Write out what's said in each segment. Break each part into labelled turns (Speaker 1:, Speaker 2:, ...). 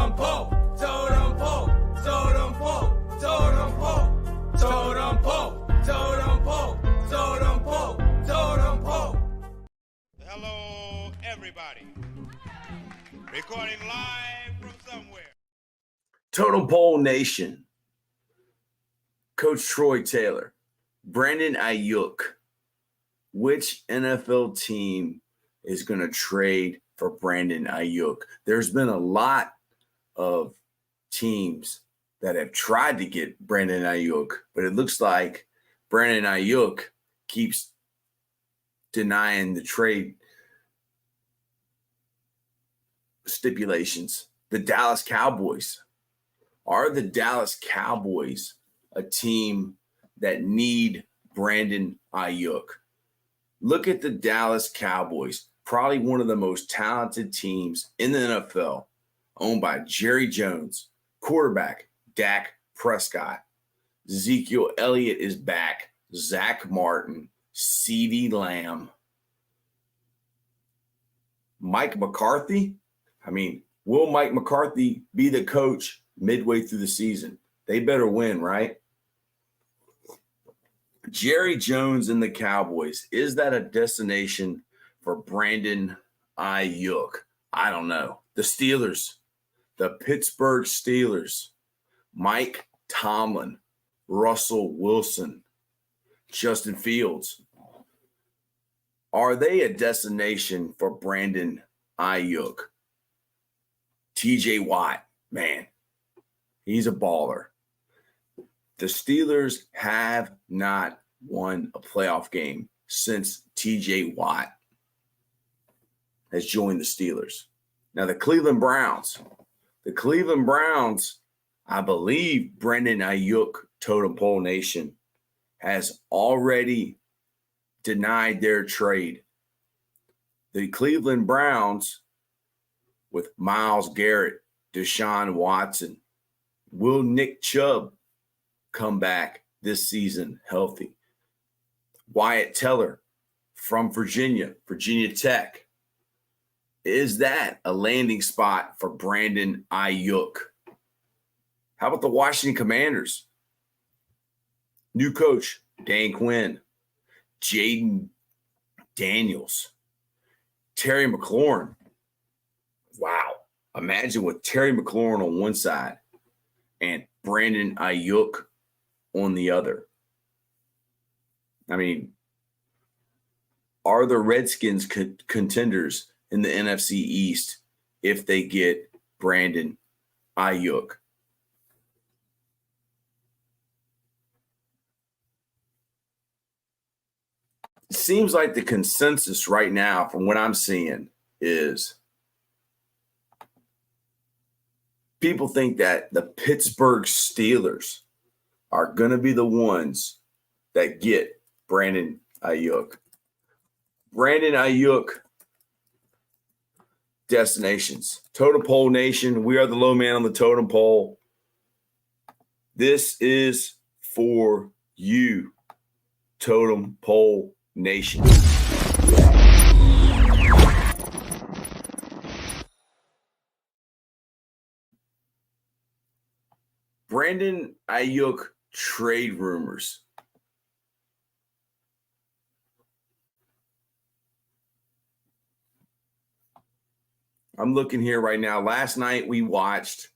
Speaker 1: Totem pole, totem pole, totem pole, totem pole, totem pole, totem pole, totem pole, totem pole.
Speaker 2: Hello, everybody. Recording live from somewhere.
Speaker 3: Totem Pole Nation. Coach Troy Taylor, Brandon Aiyuk. Which NFL team is going to trade for Brandon Aiyuk? There's been a lot of teams that have tried to get Brandon Aiyuk, but it looks like Brandon Aiyuk keeps denying the trade stipulations. The Dallas Cowboys. Are the Dallas Cowboys a team that need Brandon Aiyuk? Look at the Dallas Cowboys, probably one of the most talented teams in the NFL, owned by Jerry Jones, quarterback Dak Prescott. Ezekiel Elliott is back, Zach Martin, CeeDee Lamb. Mike McCarthy? Will Mike McCarthy be the coach midway through the season? They better win, right? Jerry Jones and the Cowboys. Is that a destination for Brandon Aiyuk? I don't know. The Steelers, the Pittsburgh Steelers, Mike Tomlin, Russell Wilson, Justin Fields. Are they a destination for Brandon Aiyuk? TJ Watt, man, he's a baller. The Steelers have not won a playoff game since TJ Watt has joined the Steelers. Now, the Cleveland Browns, I believe Brandon Aiyuk, Totem Pole Nation, has already denied their trade. The Cleveland Browns, with Myles Garrett, Deshaun Watson, will Nick Chubb come back this season healthy? Wyatt Teller from Virginia Tech. Is that a landing spot for Brandon Aiyuk? How about the Washington Commanders? New coach, Dan Quinn, Jaden Daniels, Terry McLaurin. Wow. Imagine with Terry McLaurin on one side and Brandon Aiyuk on the other. Are the Redskins contenders in the NFC East if they get Brandon Aiyuk? It seems like the consensus right now, from what I'm seeing, is people think that the Pittsburgh Steelers are going to be the ones that get Brandon Aiyuk. Brandon Aiyuk destinations. Totem Pole Nation, we are the low man on the totem pole. This is for you, Totem Pole Nation. Brandon Aiyuk trade rumors. I'm looking here right now. Last night we watched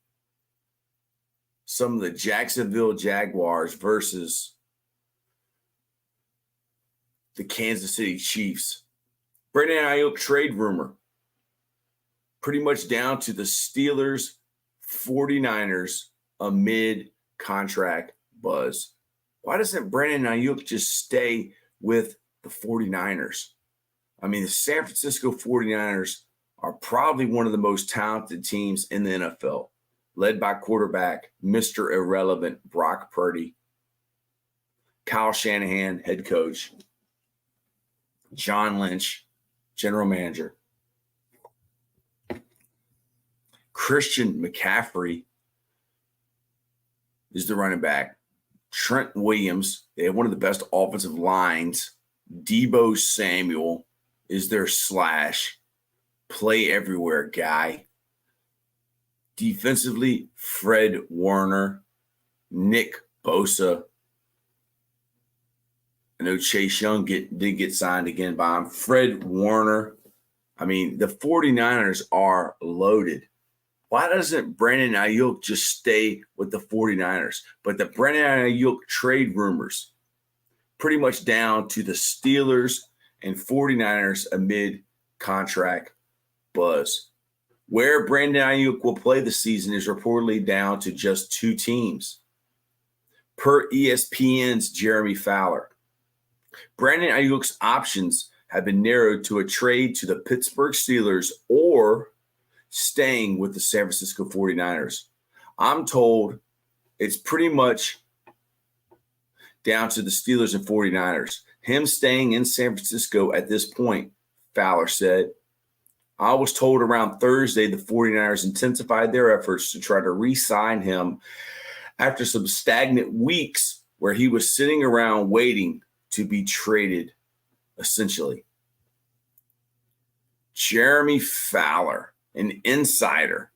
Speaker 3: some of the Jacksonville Jaguars versus the Kansas City Chiefs. Brandon Aiyuk trade rumor. Pretty much down to the Steelers, 49ers amid contract buzz. Why doesn't Brandon Aiyuk just stay with the 49ers? The San Francisco 49ers are probably one of the most talented teams in the NFL, led by quarterback Mr. Irrelevant Brock Purdy, Kyle Shanahan, head coach, John Lynch, general manager, Christian McCaffrey is the running back, Trent Williams, they have one of the best offensive lines, Deebo Samuel is their slash play everywhere guy. Defensively, Fred Warner, Nick Bosa. I know Chase Young did get signed again by him. Fred Warner. I mean, the 49ers are loaded. Why doesn't Brandon Aiyuk just stay with the 49ers? But the Brandon Aiyuk trade rumors pretty much down to the Steelers and 49ers amid contract buzz. Where Brandon Aiyuk will play the season is reportedly down to just 2 teams. Per ESPN's Jeremy Fowler, Brandon Aiyuk's options have been narrowed to a trade to the Pittsburgh Steelers or staying with the San Francisco 49ers. I'm told it's pretty much down to the Steelers and 49ers. Him staying in San Francisco at this point, Fowler said. I was told around Thursday the 49ers intensified their efforts to try to re-sign him after some stagnant weeks where he was sitting around waiting to be traded, essentially. Jeremy Fowler, an insider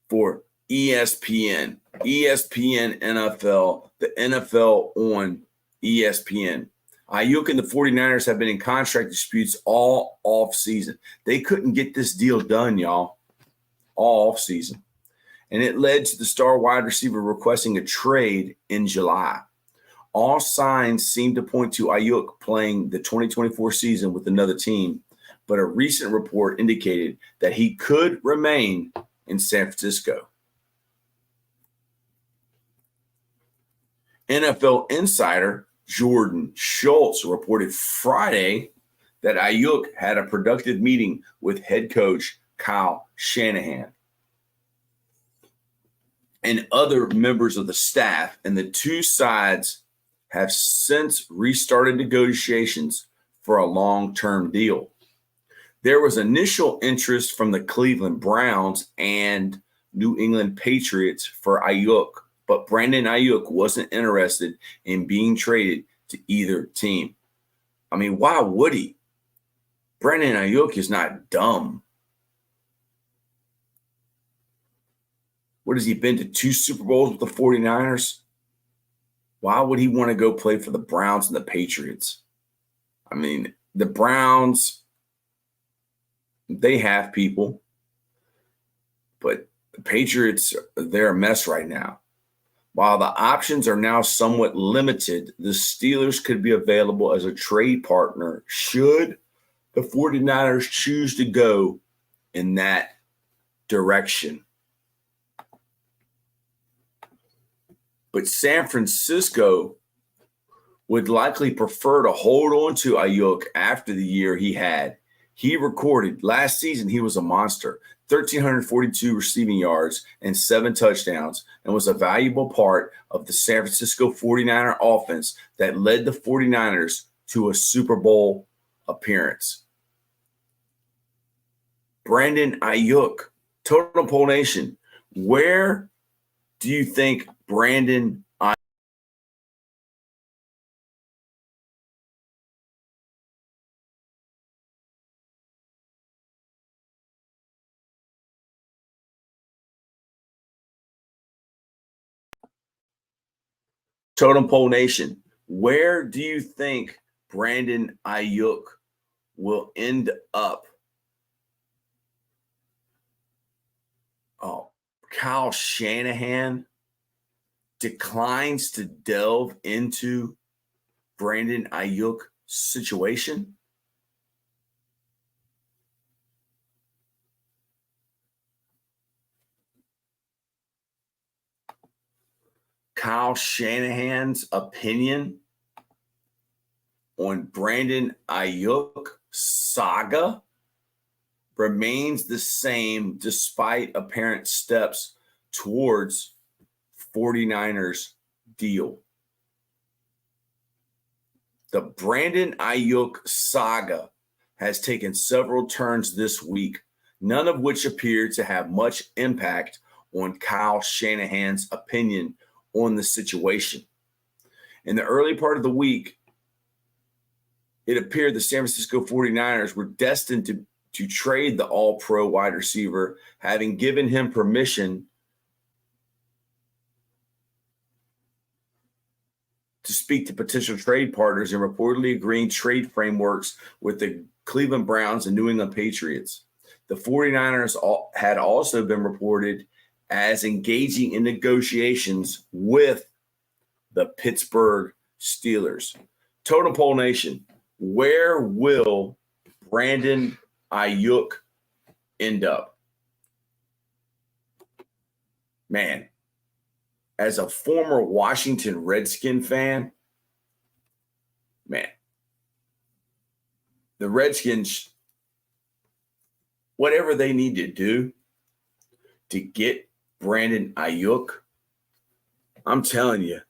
Speaker 3: for ESPN NFL, the NFL on ESPN. Aiyuk and the 49ers have been in contract disputes all offseason. They couldn't get this deal done, y'all, all offseason. And it led to the star wide receiver requesting a trade in July. All signs seem to point to Aiyuk playing the 2024 season with another team, but a recent report indicated that he could remain in San Francisco. NFL insider Jordan Schultz reported Friday that Aiyuk had a productive meeting with head coach Kyle Shanahan and other members of the staff, and the two sides have since restarted negotiations for a long-term deal. There was initial interest from the Cleveland Browns and New England Patriots for Aiyuk, but Brandon Aiyuk wasn't interested in being traded to either team. I mean, why would he? Brandon Aiyuk is not dumb. What has he been to 2 Super Bowls with the 49ers? Why would he want to go play for the Browns and the Patriots? I mean, the Browns, they have people, but the Patriots, they're a mess right now. While the options are now somewhat limited, the Steelers could be available as a trade partner should the 49ers choose to go in that direction. But San Francisco would likely prefer to hold on to Aiyuk after the year he had. He recorded last season, he was a monster, 1,342 receiving yards and 7 touchdowns, and was a valuable part of the San Francisco 49er offense that led the 49ers to a Super Bowl appearance. Brandon Aiyuk, Totem Pole Nation, where do you think Brandon Aiyuk? Totem Pole Nation, where do you think Brandon Aiyuk will end up? Oh, Kyle Shanahan declines to delve into Brandon Aiyuk situation. Kyle Shanahan's opinion on Brandon Aiyuk saga remains the same despite apparent steps towards 49ers deal. The Brandon Aiyuk saga has taken several turns this week, none of which appear to have much impact on Kyle Shanahan's opinion on the situation. In the early part of the week, it appeared the San Francisco 49ers were destined to trade the all-pro wide receiver, having given him permission to speak to potential trade partners and reportedly agreeing trade frameworks with the Cleveland Browns and New England Patriots. The 49ers had also been reported as engaging in negotiations with the Pittsburgh Steelers. Totem Pole Nation, where will Brandon Aiyuk end up? Man, as a former Washington Redskin fan, man, the Redskins, whatever they need to do to get Brandon Aiyuk, I'm telling you,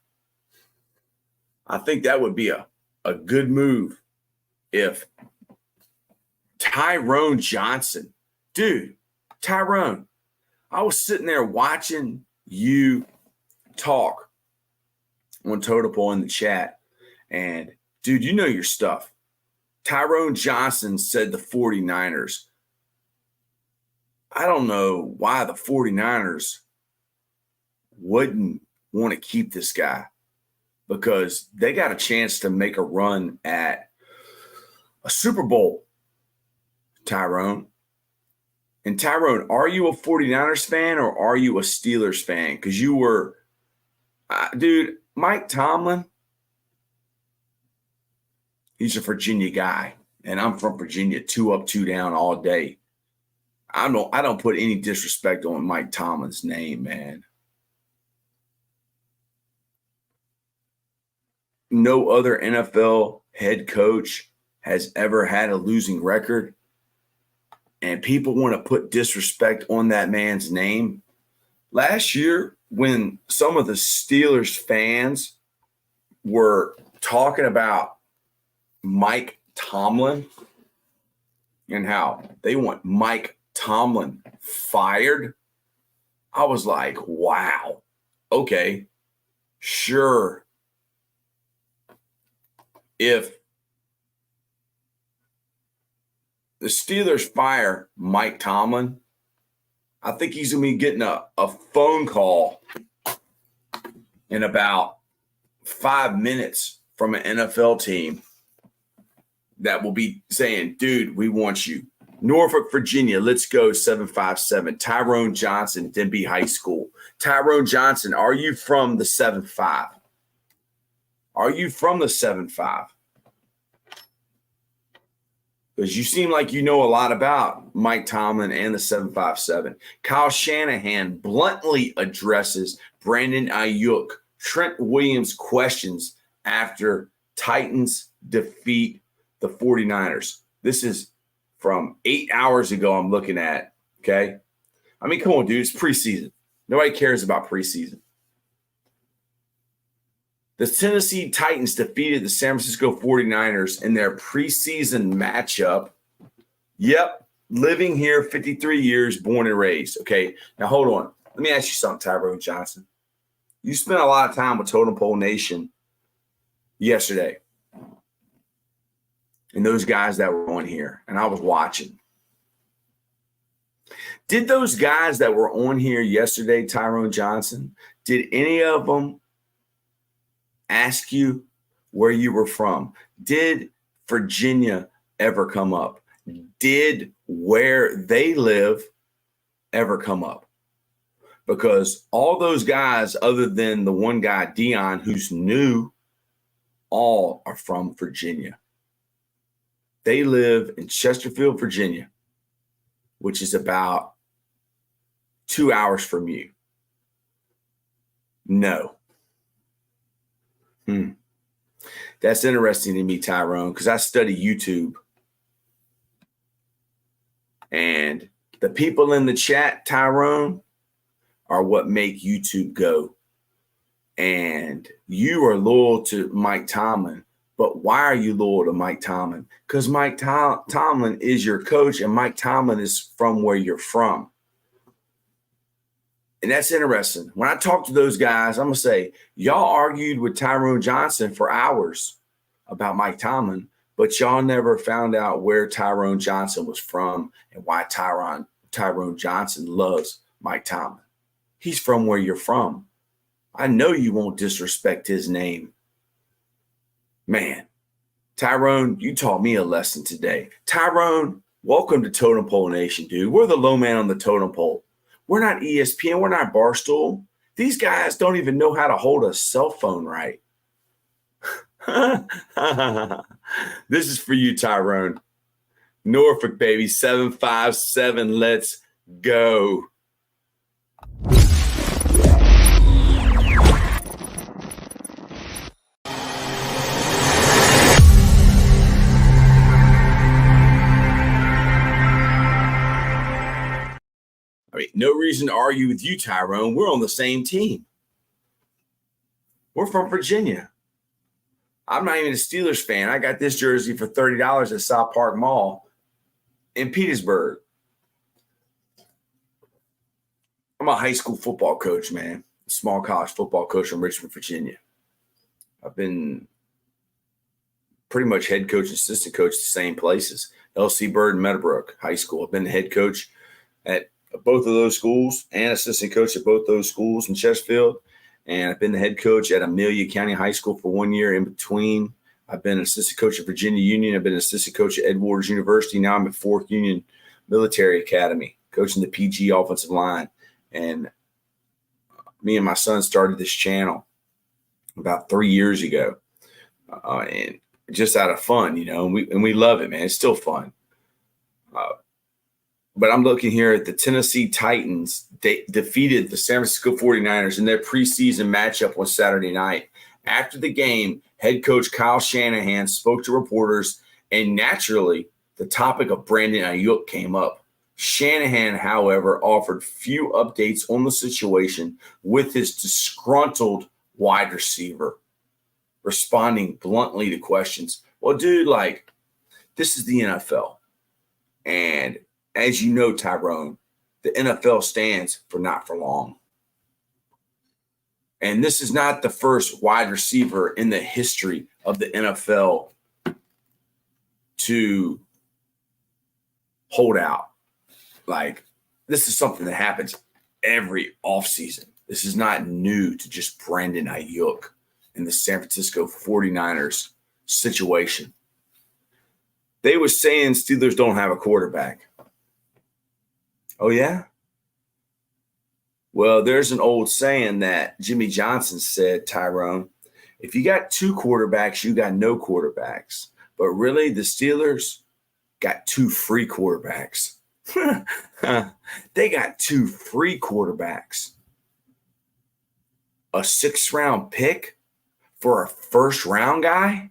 Speaker 3: I think that would be a good move if Tyrone Johnson, dude, Tyrone, I was sitting there watching you talk on Totapole in the chat, and dude, you know your stuff. Tyrone Johnson said the 49ers. I don't know why the 49ers wouldn't want to keep this guy, because they got a chance to make a run at a Super Bowl, Tyrone. And Tyrone, are you a 49ers fan or are you a Steelers fan? Because you were, dude, Mike Tomlin, he's a Virginia guy. And I'm from Virginia, 2 up, 2 down all day. I don't put any disrespect on Mike Tomlin's name, man. No other NFL head coach has ever had a losing record. And people want to put disrespect on that man's name. Last year, when some of the Steelers fans were talking about Mike Tomlin and how they want Mike Tomlin fired, I was like, wow, okay, sure. If the Steelers fire Mike Tomlin, I think he's going to be getting a phone call in about 5 minutes from an NFL team that will be saying, dude, we want you. Norfolk, Virginia, let's go 757. Tyrone Johnson, Denby High School. Tyrone Johnson, are you from the 7-5? Are you from the 7-5? Because you seem like you know a lot about Mike Tomlin and the 757. Kyle Shanahan bluntly addresses Brandon Aiyuk. Trent Williams questions after Titans defeat the 49ers. This is from 8 hours ago I'm looking at, okay? I mean, come on, dude. It's preseason. Nobody cares about preseason. The Tennessee Titans defeated the San Francisco 49ers in their preseason matchup. Yep, living here 53 years, born and raised. Okay, now hold on. Let me ask you something, Tyrone Johnson. You spent a lot of time with Totem Pole Nation yesterday. And those guys that were on here, and I was watching. Did those guys that were on here yesterday, Tyrone Johnson, did any of them ask you where you were from? Did Virginia ever come up? Did where they live ever come up? Because all those guys, other than the one guy, Dion, who's new, all are from Virginia. They live in Chesterfield, Virginia, which is about 2 hours from you. No. That's interesting to me, Tyrone, because I study YouTube. And the people in the chat, Tyrone, are what make YouTube go. And you are loyal to Mike Tomlin. But why are you loyal to Mike Tomlin? Because Mike Tomlin is your coach, and Mike Tomlin is from where you're from. And that's interesting. When I talk to those guys, I'm going to say, y'all argued with Tyrone Johnson for hours about Mike Tomlin, but y'all never found out where Tyrone Johnson was from and why Tyrone Johnson loves Mike Tomlin. He's from where you're from. I know you won't disrespect his name Man, Tyrone, you taught me a lesson today. Tyrone, welcome to Totem Pole Nation, dude. We're the low man on the totem pole. We're not ESPN. We're not Barstool. These guys don't even know how to hold a cell phone right. This is for you, Tyrone. Norfolk, baby, 757. Let's go. I mean, no reason to argue with you, Tyrone. We're on the same team. We're from Virginia. I'm not even a Steelers fan. I got this jersey for $30 at South Park Mall in Petersburg. I'm a high school football coach, man. Small college football coach from Richmond, Virginia. I've been pretty much head coach and assistant coach at the same places. L.C. Bird and Meadowbrook High School. I've been the head coach at both of those schools and assistant coach at both those schools in Chesterfield. And I've been the head coach at Amelia County High School for 1 year in between. I've been an assistant coach at Virginia Union. I've been an assistant coach at Edwards University. Now I'm at Fork Union Military Academy, coaching the PG offensive line. And me and my son started this channel about 3 years ago. And just out of fun, and we love it, man. It's still fun. But I'm looking here at the Tennessee Titans. They defeated the San Francisco 49ers in their preseason matchup on Saturday night. After the game, head coach Kyle Shanahan spoke to reporters, and naturally, the topic of Brandon Aiyuk came up. Shanahan, however, offered few updates on the situation with his disgruntled wide receiver, responding bluntly to questions. Well, dude, this is the NFL. And as you know, Tyrone, the NFL stands for not for long. And this is not the first wide receiver in the history of the NFL to hold out. This is something that happens every offseason. This is not new to just Brandon Aiyuk in the San Francisco 49ers situation. They were saying Steelers don't have a quarterback. Oh, yeah? Well, there's an old saying that Jimmy Johnson said, Tyrone, if you got two quarterbacks, you got no quarterbacks. But really, the Steelers got two free quarterbacks. They got two free quarterbacks. A 6th-round pick for a first-round guy?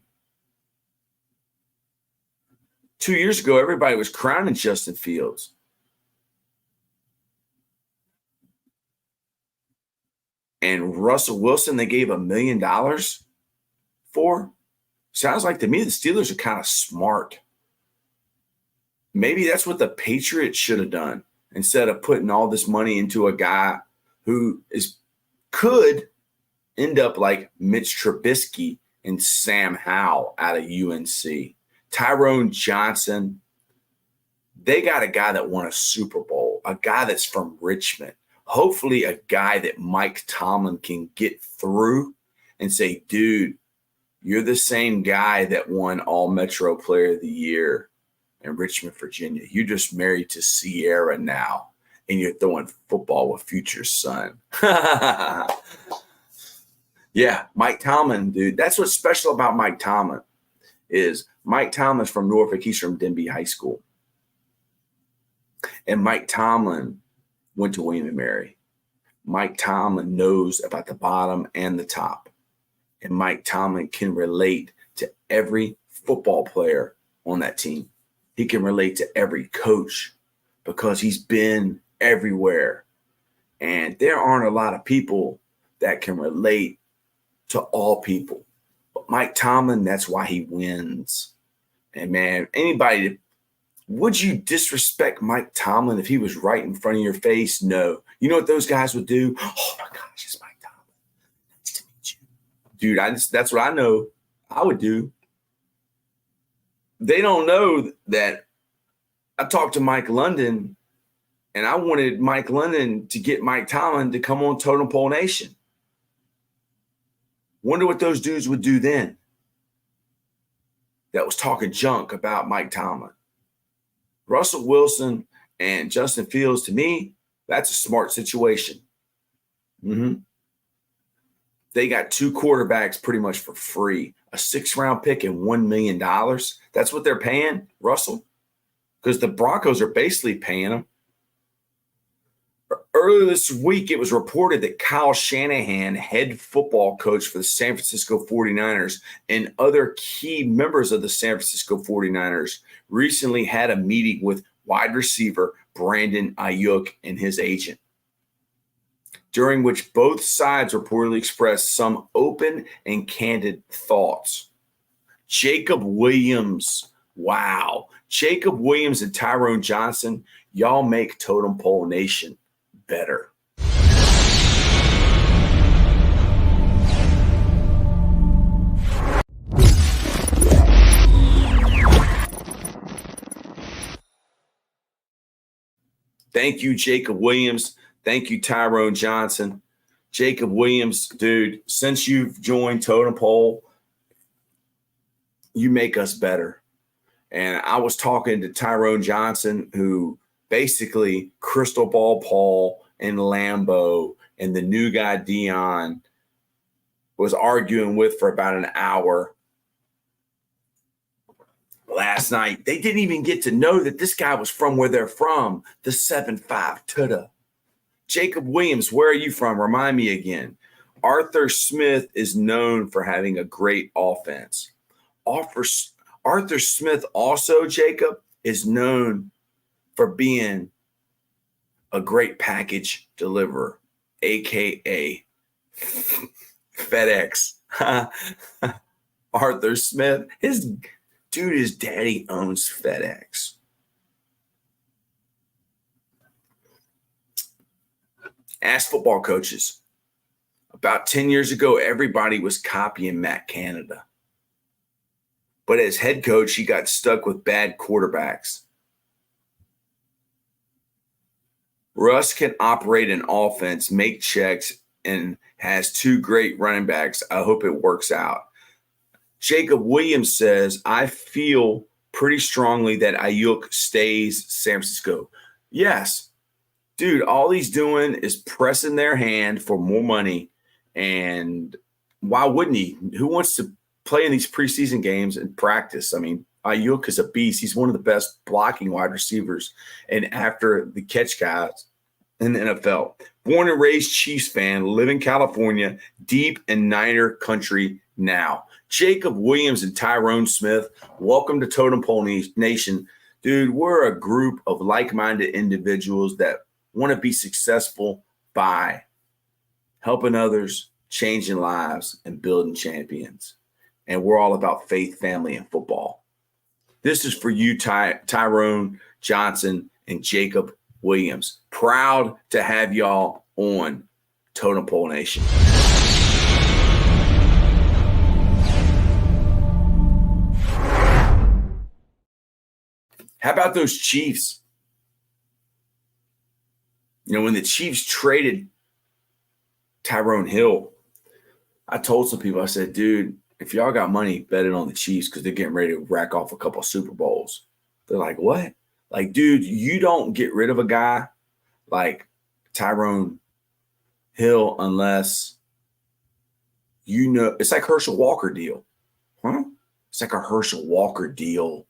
Speaker 3: 2 years ago, everybody was crowning Justin Fields. And Russell Wilson, they gave $1 million for. Sounds like to me the Steelers are kind of smart. Maybe that's what the Patriots should have done instead of putting all this money into a guy who could end up like Mitch Trubisky and Sam Howell out of UNC. Tyrone Johnson. They got a guy that won a Super Bowl, a guy that's from Richmond. Hopefully a guy that Mike Tomlin can get through and say, dude, you're the same guy that won All-Metro Player of the Year in Richmond, Virginia. You're just married to Sierra now, and you're throwing football with Future's son. Yeah, Mike Tomlin, dude. That's what's special about Mike Tomlin is Mike Tomlin's from Norfolk. He's from Denby High School. And Mike Tomlin went to William & Mary. Mike Tomlin knows about the bottom and the top. And Mike Tomlin can relate to every football player on that team. He can relate to every coach because he's been everywhere. And there aren't a lot of people that can relate to all people. But Mike Tomlin, that's why he wins. And, man, would you disrespect Mike Tomlin if he was right in front of your face? No. You know what those guys would do? Oh, my gosh, it's Mike Tomlin. Nice to meet you. Dude, that's what I know I would do. They don't know that I talked to Mike London, and I wanted Mike London to get Mike Tomlin to come on Totem Pole Nation. Wonder what those dudes would do then. that was talking junk about Mike Tomlin. Russell Wilson and Justin Fields, to me, that's a smart situation. They got 2 quarterbacks pretty much for free, a 6th-round pick and $1 million. That's what they're paying Russell, because the Broncos are basically paying him. Earlier this week, it was reported that Kyle Shanahan, head football coach for the San Francisco 49ers, and other key members of the San Francisco 49ers recently had a meeting with wide receiver Brandon Aiyuk and his agent, during which both sides reportedly expressed some open and candid thoughts. Jacob Williams, wow. Jacob Williams and Tyrone Johnson, y'all make Totem Pole Nation better. Thank you, Jacob Williams. Thank you, Tyrone Johnson. Jacob Williams, dude, since you've joined Totem Pole, you make us better. And I was talking to Tyrone Johnson, who basically Crystal Ball Paul and Lambeau and the new guy Dion was arguing with for about an hour last night. They didn't even get to know that this guy was from where they're from, the 7-5 Tuda. Jacob Williams, where are you from? Remind me again. Arthur Smith is known for having a great offense. Arthur Smith also, Jacob, is known for being a great package deliverer, a.k.a. FedEx. Arthur Smith, his daddy owns FedEx. Ask football coaches. About 10 years ago, everybody was copying Matt Canada. But as head coach, he got stuck with bad quarterbacks. Russ can operate an offense, make checks, and has 2 great running backs. I hope it works out. Jacob Williams says, I feel pretty strongly that Aiyuk stays San Francisco. Yes. Dude, all he's doing is pressing their hand for more money. And why wouldn't he? Who wants to play in these preseason games and practice? I mean, Aiyuk is a beast. He's one of the best blocking wide receivers and after the catch guys in the NFL. Born and raised Chiefs fan, live in California, deep in Niner country now. Jacob Williams and Tyrone Smith, welcome to Totem Pole Nation. Dude, we're a group of like-minded individuals that want to be successful by helping others, changing lives, and building champions. And we're all about faith, family, and football. This is for you, Tyrone Johnson and Jacob Williams. Proud to have y'all on Totem Pole Nation. How about those Chiefs? You know, when the Chiefs traded Tyrone Hill, I told some people, I said, dude, if y'all got money, bet it on the Chiefs because they're getting ready to rack off a couple of Super Bowls. They're like, what? Like, dude, you don't get rid of a guy like Tyrone Hill unless you know. It's like Herschel Walker deal. Huh? It's like a Herschel Walker deal.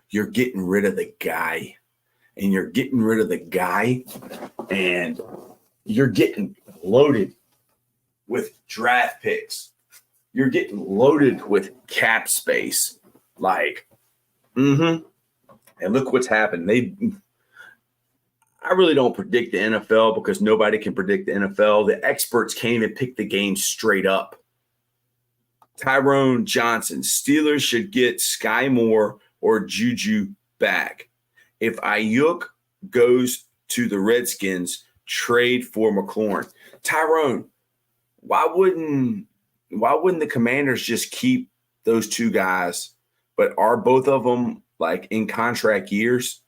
Speaker 3: You're getting rid of the guy. And you're getting rid of the guy. And you're getting loaded with draft picks. You're getting loaded with cap space. Like, And look what's happened. I really don't predict the NFL because nobody can predict the NFL. The experts can't even pick the game straight up. Tyrone Johnson, Steelers should get Sky Moore or Juju back. If Aiyuk goes to the Redskins, trade for McLaurin. Tyrone, why wouldn't the Commanders just keep those 2 guys? But are both of them like in contract years?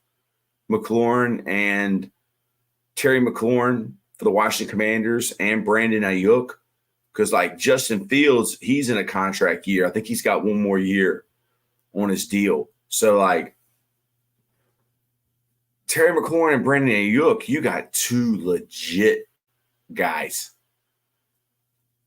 Speaker 3: McLaurin and Terry McLaurin for the Washington Commanders and Brandon Aiyuk? Because like Justin Fields, he's in a contract year. I think he's got 1 more year. on his deal. So, like, Terry McLaurin and Brandon Aiyuk, you got two legit guys.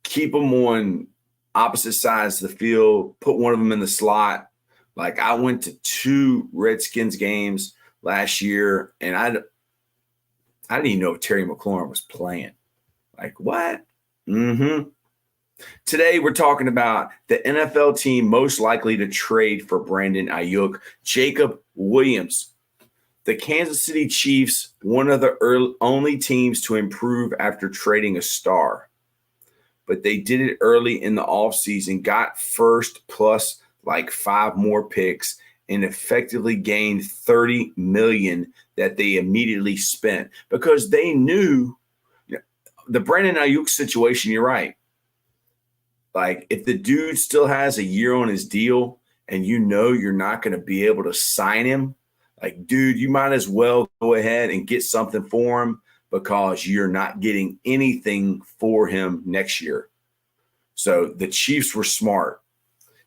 Speaker 3: Keep them on opposite sides of the field. Put one of them in the slot. Like, I went to 2 Redskins games last year, and I didn't even know if Terry McLaurin was playing. Like, what? Mm-hmm. Today, we're talking about the NFL team most likely to trade for Brandon Aiyuk, Jacob Williams. The Kansas City Chiefs, one of the only teams to improve after trading a star. But they did it early in the offseason, got first plus like 5 more picks, and effectively gained $30 million that they immediately spent because they knew the Brandon Aiyuk situation. You're right. Like, if the dude still has a year on his deal and you know you're not going to be able to sign him, like, dude, you might as well go ahead and get something for him because you're not getting anything for him next year. So the Chiefs were smart.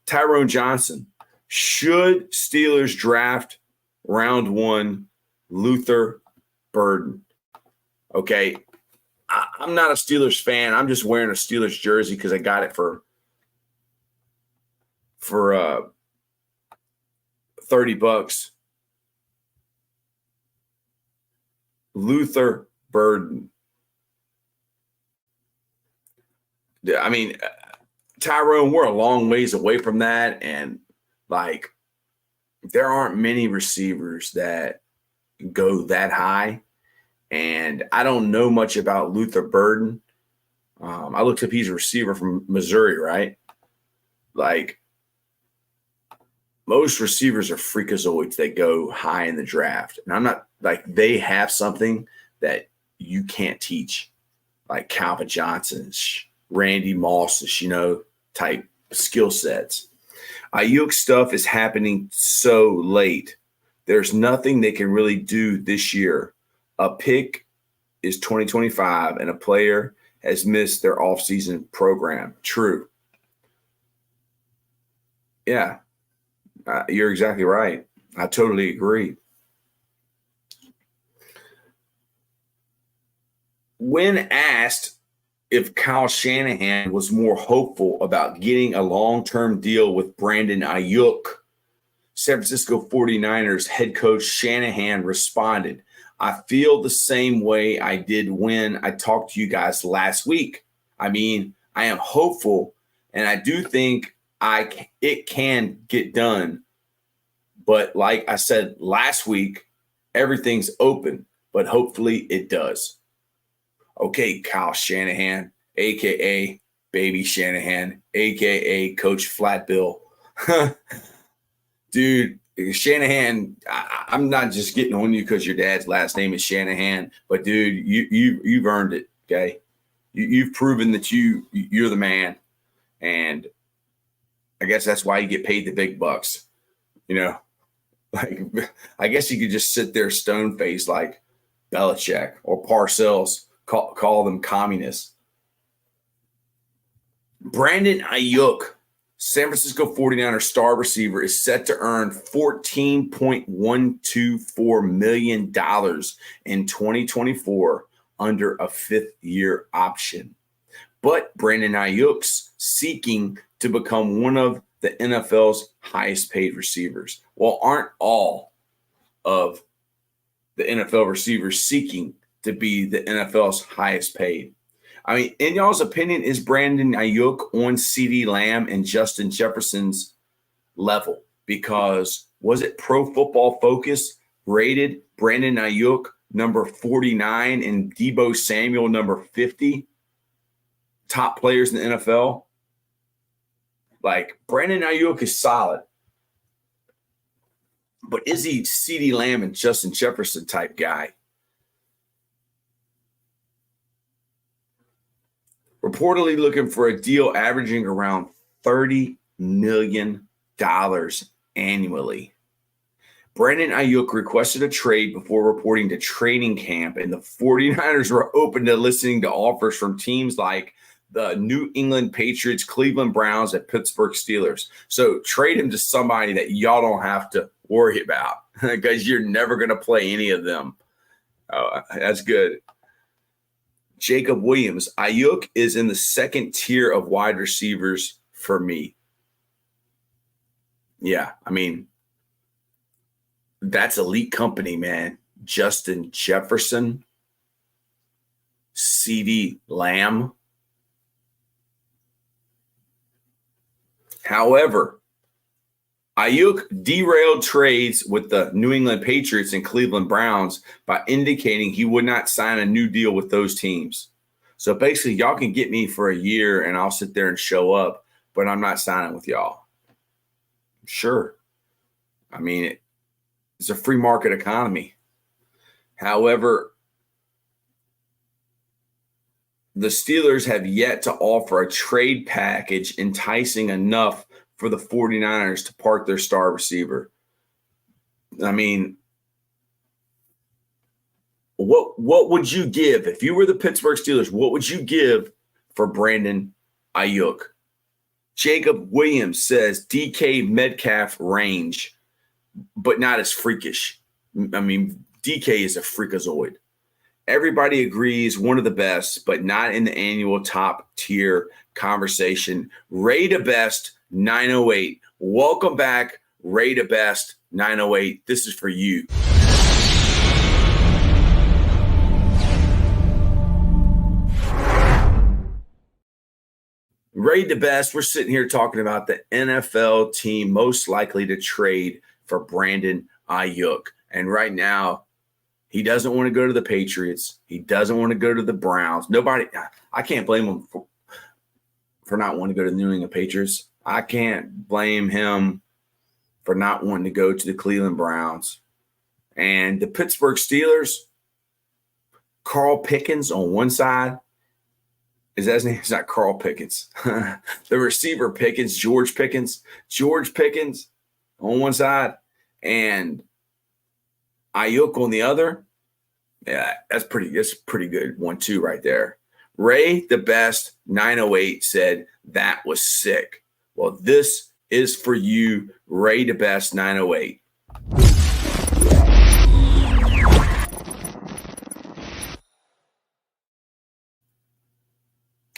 Speaker 3: Tyrone Johnson. Should Steelers draft round 1 Luther Burden? Okay, I'm not a Steelers fan. I'm just wearing a Steelers jersey because I got it for $30. Luther Burden. I mean, Tyrone, we're a long ways away from that, and like, there aren't many receivers that go that high. And I don't know much about Luther Burden. I looked up, he's a receiver from Missouri, right? Like, most receivers are freakazoids that go high in the draft. And I'm not like, they have something that you can't teach, like Calvin Johnson's, Randy Moss's, type skill sets. Aiyuk stuff is happening so late. There's nothing they can really do this year. A pick is 2025, and a player has missed their offseason program. True. Yeah, you're exactly right. I totally agree. When asked if Kyle Shanahan was more hopeful about getting a long-term deal with Brandon Aiyuk, San Francisco 49ers head coach Shanahan responded, "I feel the same way I did when I talked to you guys last week. I mean, I am hopeful, and I do think it can get done. But like I said last week, everything's open, but hopefully it does." Okay, Kyle Shanahan, a.k.a. Baby Shanahan, a.k.a. Coach Flatbill. Dude, Shanahan, I'm not just getting on you because your dad's last name is Shanahan, but dude, you've earned it. Okay, you've proven that you're the man, and I guess that's why you get paid the big bucks. Like, I guess you could just sit there stone faced like Belichick or Parcells, call them communists. Brandon Aiyuk, San Francisco 49ers star receiver, is set to earn $14.124 million in 2024 under a 5th-year option. But Brandon Aiyuk's seeking to become one of the NFL's highest-paid receivers. Well, aren't all of the NFL receivers seeking to be the NFL's highest paid? I mean, in y'all's opinion, is Brandon Aiyuk on CeeDee Lamb and Justin Jefferson's level? Because was it Pro Football Focus rated Brandon Aiyuk number 49 and Deebo Samuel number 50 top players in the NFL? Like, Brandon Aiyuk is solid. But is he CeeDee Lamb and Justin Jefferson type guy? Reportedly looking for a deal averaging around $30 million annually. Brandon Aiyuk requested a trade before reporting to training camp, and the 49ers were open to listening to offers from teams like the New England Patriots, Cleveland Browns, and Pittsburgh Steelers. So trade him to somebody that y'all don't have to worry about because you're never going to play any of them. Oh, that's good. Jacob Williams. Aiyuk is in the second tier of wide receivers for me. Yeah, I mean, that's elite company, man. Justin Jefferson, CeeDee Lamb. However, Aiyuk derailed trades with the New England Patriots and Cleveland Browns by indicating he would not sign a new deal with those teams. So basically, y'all can get me for a year and I'll sit there and show up, but I'm not signing with y'all. Sure. I mean, it's a free market economy. However, the Steelers have yet to offer a trade package enticing enough for the 49ers to park their star receiver. I mean, what would you give if you were the Pittsburgh Steelers? What would you give for Brandon Aiyuk? Jacob Williams says DK Metcalf range, but not as freakish. I mean, DK is a freakazoid. Everybody agrees one of the best, but not in the annual top tier conversation. Ray the Best 908. Welcome back, Ray the Best 908. This is for you. Ray the Best, we're sitting here talking about the NFL team most likely to trade for Brandon Aiyuk. And right now, he doesn't want to go to the Patriots. He doesn't want to go to the Browns. I can't blame him for not wanting to go to the New England Patriots. I can't blame him for not wanting to go to the Cleveland Browns. And the Pittsburgh Steelers, Carl Pickens on one side. Is that his name? It's not Carl Pickens. The receiver Pickens, George Pickens on one side, and Aiyuk on the other. Yeah, that's pretty good 1-2 right there. Ray the Best 908 said that was sick. Well, this is for you, Ray the Best 908.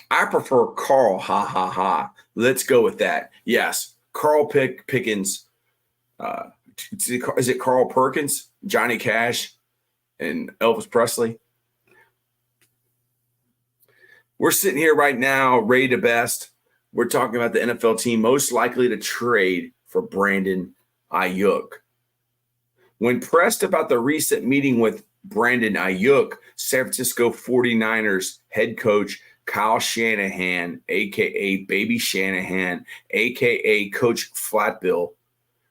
Speaker 3: I prefer Carl, ha, ha, ha. Let's go with that. Yes, Carl Pickens. Is it Carl Perkins, Johnny Cash, and Elvis Presley? We're sitting here right now, Ray the Best. We're talking about the NFL team most likely to trade for Brandon Aiyuk. When pressed about the recent meeting with Brandon Aiyuk, San Francisco 49ers head coach Kyle Shanahan, a.k.a. Baby Shanahan, a.k.a. Coach Flatbill,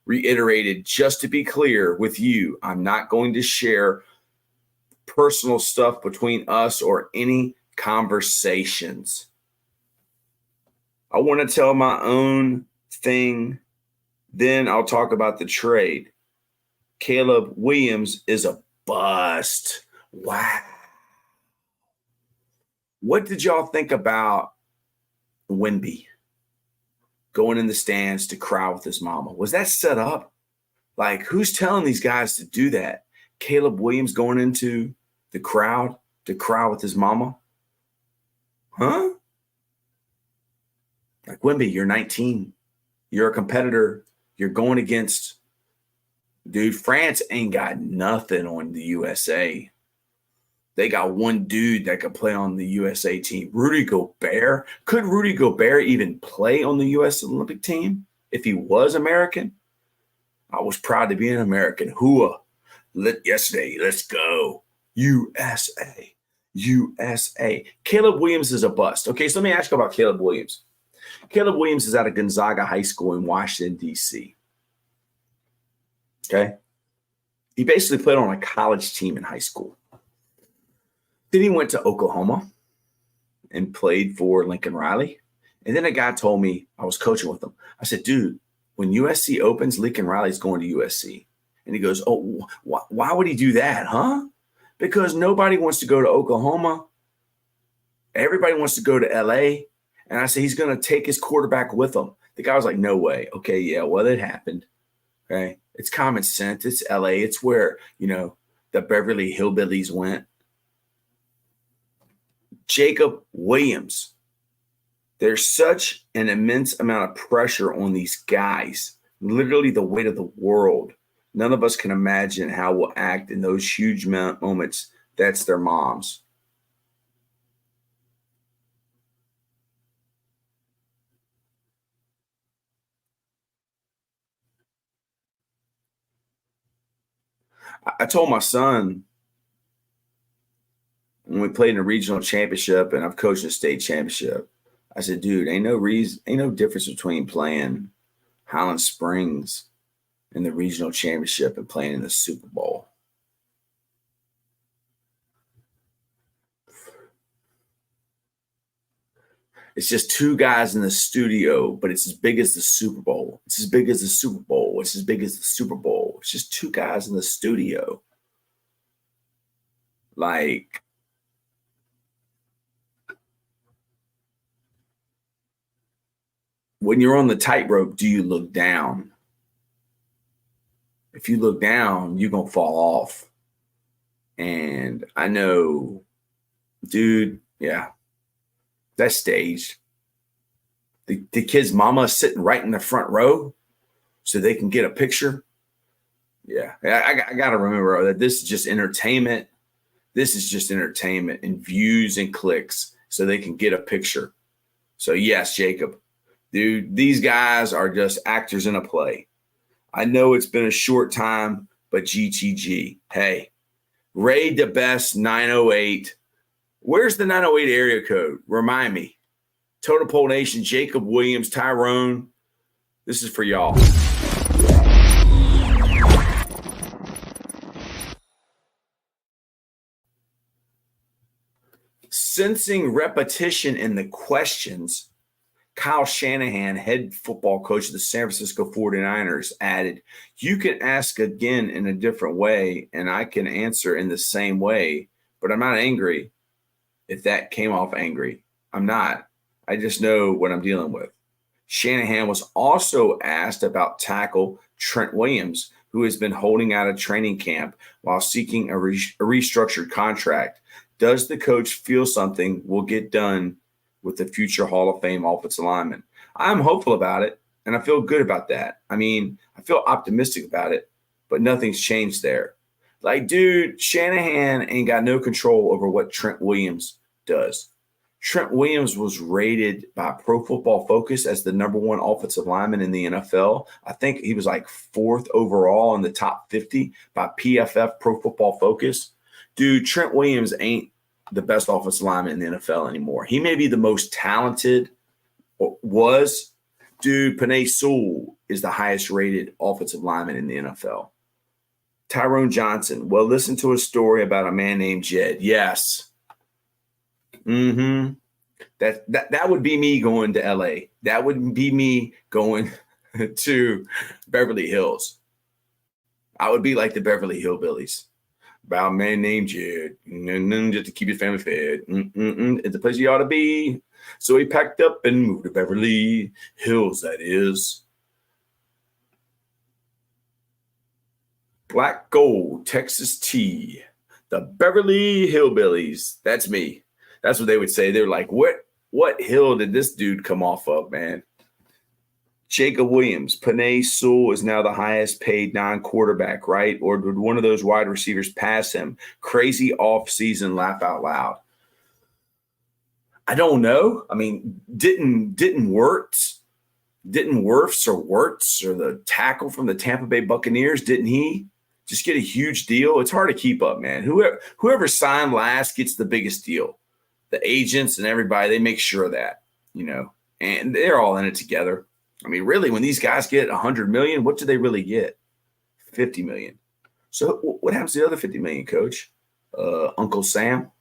Speaker 3: reiterated, just to be clear with you, I'm not going to share personal stuff between us or any conversations. I want to tell my own thing, then I'll talk about the trade. Caleb Williams is a bust. Wow. What did y'all think about Wemby going in the stands to cry with his mama? Was that set up? Like, who's telling these guys to do that? Caleb Williams going into the crowd to cry with his mama? Huh? Like, Wemby, you're 19. You're a competitor. You're going against, dude, France ain't got nothing on the USA. They got one dude that could play on the USA team. Rudy Gobert. Could Rudy Gobert even play on the U.S. Olympic team if he was American? I was proud to be an American. Hooah. Yesterday, let's go. USA. USA. Caleb Williams is a bust. Okay, so let me ask you about Caleb Williams. Caleb Williams is out of Gonzaga High School in Washington, D.C. Okay? He basically played on a college team in high school. Then he went to Oklahoma and played for Lincoln Riley. And then a guy told me, I was coaching with him. I said, dude, when USC opens, Lincoln Riley's going to USC. And he goes, oh, why would he do that, huh? Because nobody wants to go to Oklahoma Everybody wants to go to LA. And I said, he's going to take his quarterback with him. The guy was like, no way. Okay, yeah, well, it happened. Okay. It's common sense. It's LA. It's where, the Beverly Hillbillies went. Jacob Williams. There's such an immense amount of pressure on these guys, literally the weight of the world. None of us can imagine how we'll act in those huge moments. That's their moms. I told my son when we played in a regional championship and I've coached a state championship, I said, dude, ain't no difference between playing Highland Springs in the regional championship and playing in the Super Bowl. It's just two guys in the studio, but it's as big as the Super Bowl. It's as big as the Super Bowl. It's as big as the Super Bowl. It's just two guys in the studio. Like, when you're on the tightrope, do you look down? If you look down, you're going to fall off. And I know, dude, yeah, that's staged. The kid's mama is sitting right in the front row so they can get a picture. Yeah, I got to remember that this is just entertainment. This is just entertainment and views and clicks so they can get a picture. So, yes, Jacob, dude, these guys are just actors in a play. I know it's been a short time, but GTG. Hey, Ray the Best 908. Where's the 908 area code? Remind me. Total Pole Nation, Jacob Williams, Tyrone. This is for y'all. Sensing repetition in the questions, Kyle Shanahan, head football coach of the San Francisco 49ers, added, you can ask again in a different way, and I can answer in the same way, but I'm not angry if that came off angry. I'm not. I just know what I'm dealing with. Shanahan was also asked about tackle Trent Williams, who has been holding out of training camp while seeking a restructured contract. Does the coach feel something will get done with the future Hall of Fame offensive lineman? I'm hopeful about it, and I feel good about that. I mean, I feel optimistic about it, but nothing's changed there. Like, dude, Shanahan ain't got no control over what Trent Williams does. Trent Williams was rated by Pro Football Focus as the #1 offensive lineman in the NFL. I think he was like 4th overall in the top 50 by PFF, Pro Football Focus. Dude, Trent Williams ain't the best offensive lineman in the NFL anymore. He may be the most talented, or was. Dude, Penei Sewell is the highest rated offensive lineman in the NFL. Tyrone Johnson. Well, listen to a story about a man named Jed. Yes. That would be me going to LA. That would be me going to Beverly Hills. I would be like the Beverly Hillbillies. About a man named Jed, just to keep his family fed. It's the place you ought to be. So he packed up and moved to Beverly Hills, that is. Black Gold, Texas Tea. The Beverly Hillbillies. That's me. That's what they would say. They're like, what hill did this dude come off of, man? Jacob Williams, Penei Sewell is now the highest paid non-quarterback, right? Or did one of those wide receivers pass him? Crazy off-season laugh out loud. I don't know. I mean, didn't Wirfs or the tackle from the Tampa Bay Buccaneers, didn't he just get a huge deal? It's hard to keep up, man. Whoever signed last gets the biggest deal. The agents and everybody, they make sure of that, and they're all in it together. I mean, really, when these guys get $100 million, what do they really get? $50 million. So what happens to the other $50 million, Coach? Uncle Sam?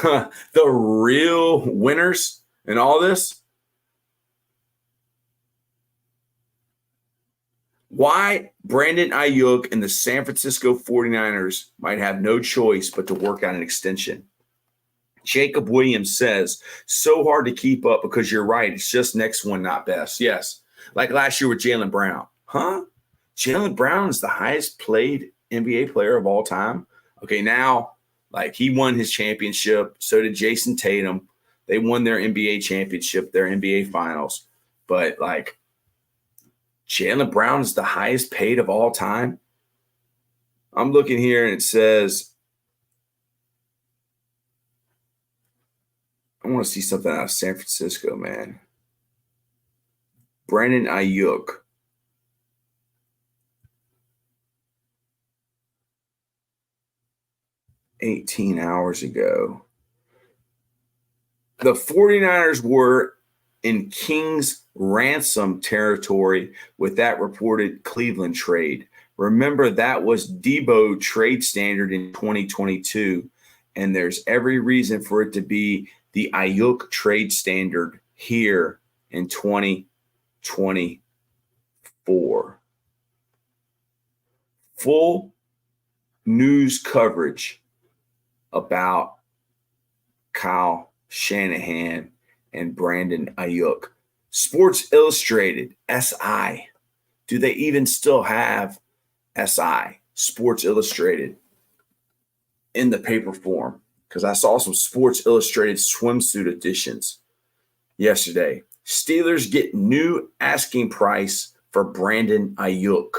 Speaker 3: The real winners in all this? Why Brandon Aiyuk and the San Francisco 49ers might have no choice but to work on an extension. Jacob Williams says, so hard to keep up because you're right. It's just next one, not best. Yes. Like last year with Jaylen Brown. Huh? Jaylen Brown is the highest played NBA player of all time. Okay, now, like he won his championship. So did Jason Tatum. They won their NBA championship, their NBA finals. But like Jaylen Brown is the highest paid of all time. I'm looking here and it says, I want to see something out of San Francisco, man. Brandon Aiyuk. $18 hours ago. The 49ers were in King's ransom territory with that reported Cleveland trade. Remember, that was Debo trade standard in 2022, and there's every reason for it to be the Aiyuk trade standard here in 2024. Full news coverage about Kyle Shanahan and Brandon Aiyuk. Sports Illustrated, SI. Do they even still have SI, Sports Illustrated, in the paper form? Because I saw some Sports Illustrated swimsuit editions yesterday. Steelers get new asking price for Brandon Aiyuk.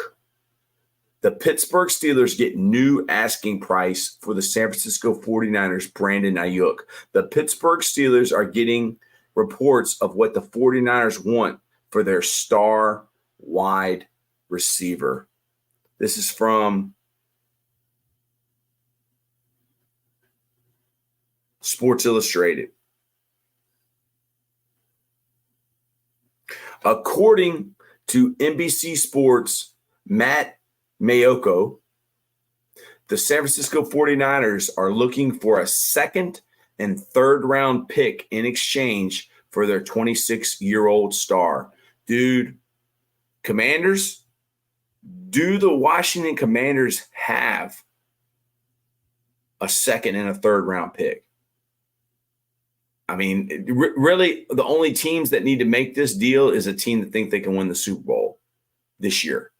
Speaker 3: The Pittsburgh Steelers get new asking price for the San Francisco 49ers, Brandon Aiyuk. The Pittsburgh Steelers are getting reports of what the 49ers want for their star wide receiver. This is from Sports Illustrated. According to NBC Sports' Matt Mayoko, the San Francisco 49ers are looking for a second and third round pick in exchange for their 26-year-old star. Dude, Commanders, do the Washington Commanders have a second and a third round pick? I mean, really, the only teams that need to make this deal is a team that think they can win the Super Bowl this year.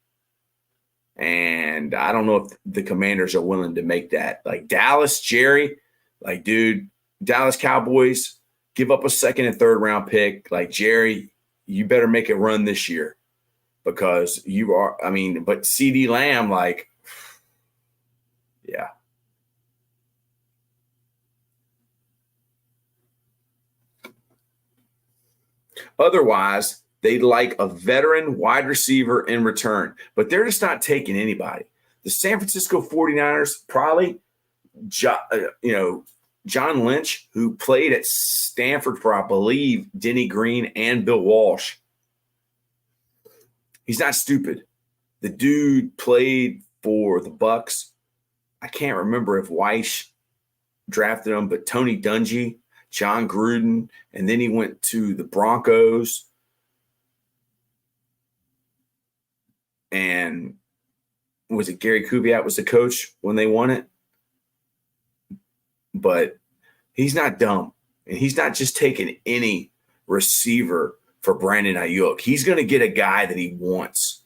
Speaker 3: And I don't know if the Commanders are willing to make that. Like Dallas, Jerry, like, dude, Dallas Cowboys, give up a second and third round pick. Like, Jerry, you better make it run this year because you are, I mean, but CD Lamb, like, yeah. Otherwise, they'd like a veteran wide receiver in return, but they're just not taking anybody. The San Francisco 49ers probably, John Lynch, who played at Stanford for, I believe, Denny Green and Bill Walsh. He's not stupid. The dude played for the Bucks. I can't remember if Weiss drafted him, but Tony Dungy, John Gruden, and then he went to the Broncos. And was it Gary Kubiak was the coach when they won it? But he's not dumb. And he's not just taking any receiver for Brandon Aiyuk. He's going to get a guy that he wants.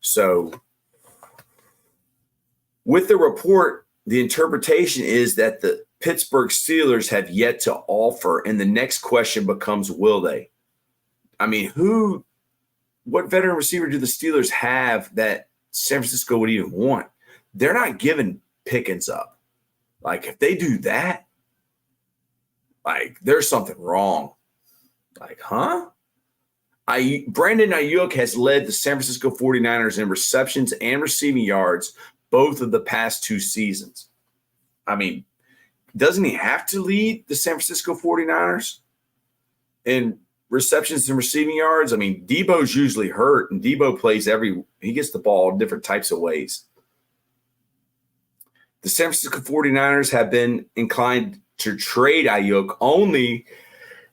Speaker 3: So with the report, the interpretation is that the Pittsburgh Steelers have yet to offer. And the next question becomes, will they? I mean, what veteran receiver do the Steelers have that San Francisco would even want? They're not giving Pickens up. Like, if they do that, like, there's something wrong. Like, huh? Brandon Aiyuk has led the San Francisco 49ers in receptions and receiving yards both of the past two seasons. I mean, doesn't he have to lead the San Francisco 49ers in receptions and receiving yards? I mean, Debo's usually hurt, and Debo plays he gets the ball different types of ways. The San Francisco 49ers have been inclined to trade Aiyuk only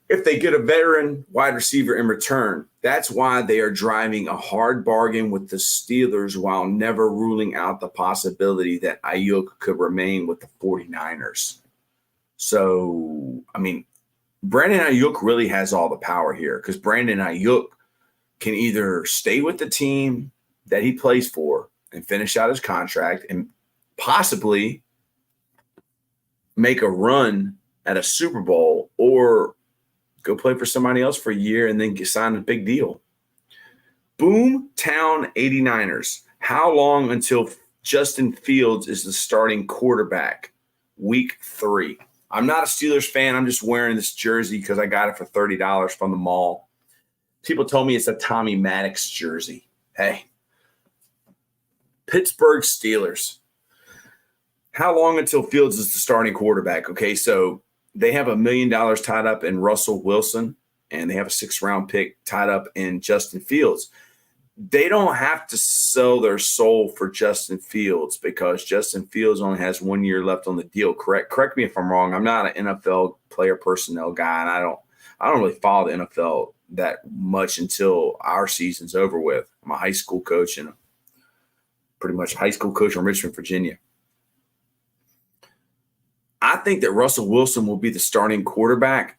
Speaker 3: if they get a veteran wide receiver in return. That's why they are driving a hard bargain with the Steelers while never ruling out the possibility that Aiyuk could remain with the 49ers. So, I mean, Brandon Aiyuk really has all the power here because Brandon Aiyuk can either stay with the team that he plays for and finish out his contract and possibly make a run at a Super Bowl or go play for somebody else for a year and then sign a big deal. Boomtown 89ers. How long until Justin Fields is the starting quarterback? Week 3. I'm not a Steelers fan. I'm just wearing this jersey because I got it for $30 from the mall. People told me it's a Tommy Maddox jersey. Hey. Pittsburgh Steelers. How long until Fields is the starting quarterback? Okay, so they have $1 million tied up in Russell Wilson, and they have a 6th-round pick tied up in Justin Fields. They don't have to sell their soul for Justin Fields because Justin Fields only has 1 year left on the deal. Correct me if I'm wrong. I'm not an NFL player personnel guy, and I don't really follow the NFL that much until our season's over with. I'm a high school coach and pretty much a high school coach in Richmond, Virginia. I think that Russell Wilson will be the starting quarterback,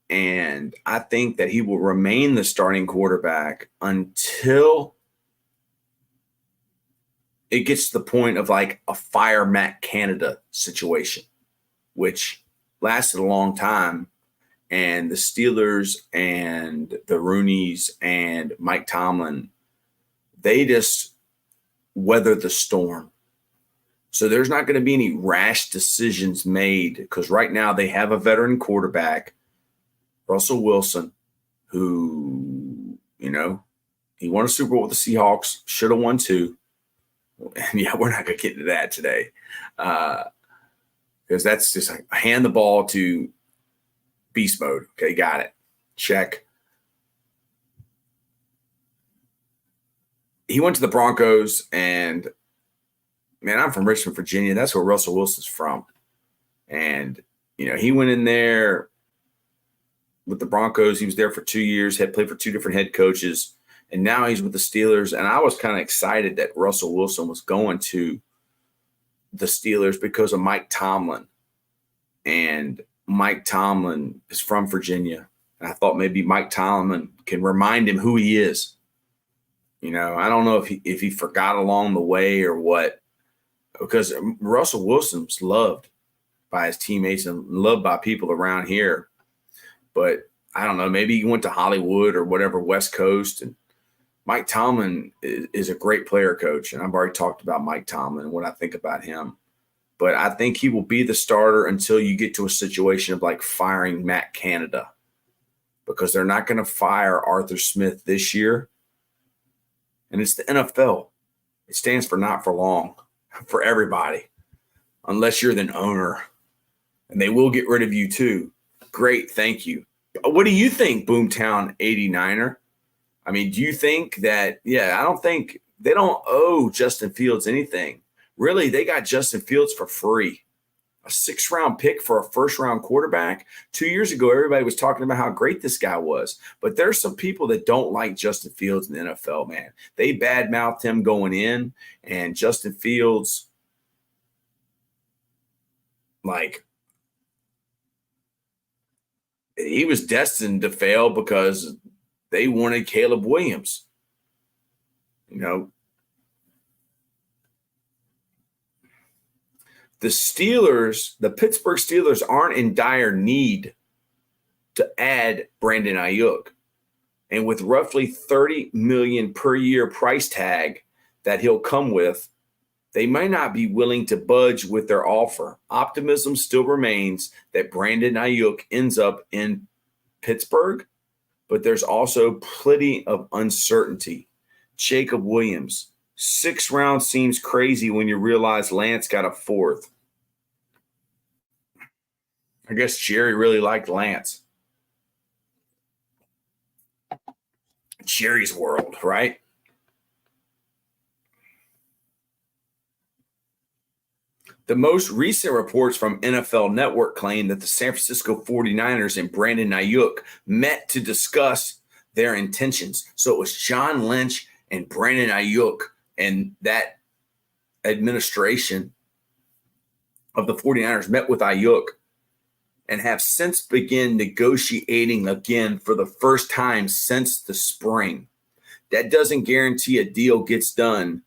Speaker 3: and I think that he will remain the starting quarterback until it gets to the point of like a fire Matt Canada situation, which lasted a long time. And the Steelers and the Rooneys and Mike Tomlin, they just weather the storm. So there's not going to be any rash decisions made because right now they have a veteran quarterback, Russell Wilson, who, he won a Super Bowl with the Seahawks, should have won 2. And yeah, we're not going to get into that today because that's just like hand the ball to beast mode. Okay, got it. Check. He went to the Broncos, and man, I'm from Richmond, Virginia. That's where Russell Wilson's from. And, he went in there with the Broncos. He was there for 2 years, had played for 2 different head coaches, and now he's with the Steelers. And I was kind of excited that Russell Wilson was going to the Steelers because of Mike Tomlin. And Mike Tomlin is from Virginia. And I thought maybe Mike Tomlin can remind him who he is. I don't know if he forgot along the way or what, because Russell Wilson's loved by his teammates and loved by people around here. But I don't know, maybe he went to Hollywood or whatever, West Coast. And Mike Tomlin is a great player coach. And I've already talked about Mike Tomlin and what I think about him. But I think he will be the starter until you get to a situation of like firing Matt Canada, because they're not going to fire Arthur Smith this year. And it's the NFL. It stands for not for long for everybody, unless you're the owner. And they will get rid of you too. Great, thank you. What do you think, Boomtown 89er? I mean, do you think that, I don't think they don't owe Justin Fields anything. Really, they got Justin Fields for free. A 6th-round pick for a 1st-round quarterback. 2 years ago, everybody was talking about how great this guy was. But there's some people that don't like Justin Fields in the NFL, man. They badmouthed him going in, and Justin Fields, he was destined to fail because they wanted Caleb Williams. The Steelers, the Pittsburgh Steelers, aren't in dire need to add Brandon Aiyuk. And with roughly $30 million per year price tag that he'll come with, they might not be willing to budge with their offer. Optimism still remains that Brandon Aiyuk ends up in Pittsburgh, but there's also plenty of uncertainty. Jacob Williams, 6th round seems crazy when you realize Lance got a 4th. I guess Jerry really liked Lance. Jerry's world, right? The most recent reports from NFL Network claim that the San Francisco 49ers and Brandon Aiyuk met to discuss their intentions. So it was John Lynch and Brandon Aiyuk and that administration of the 49ers met with Aiyuk and have since begun negotiating again for the first time since the spring. That doesn't guarantee a deal gets done,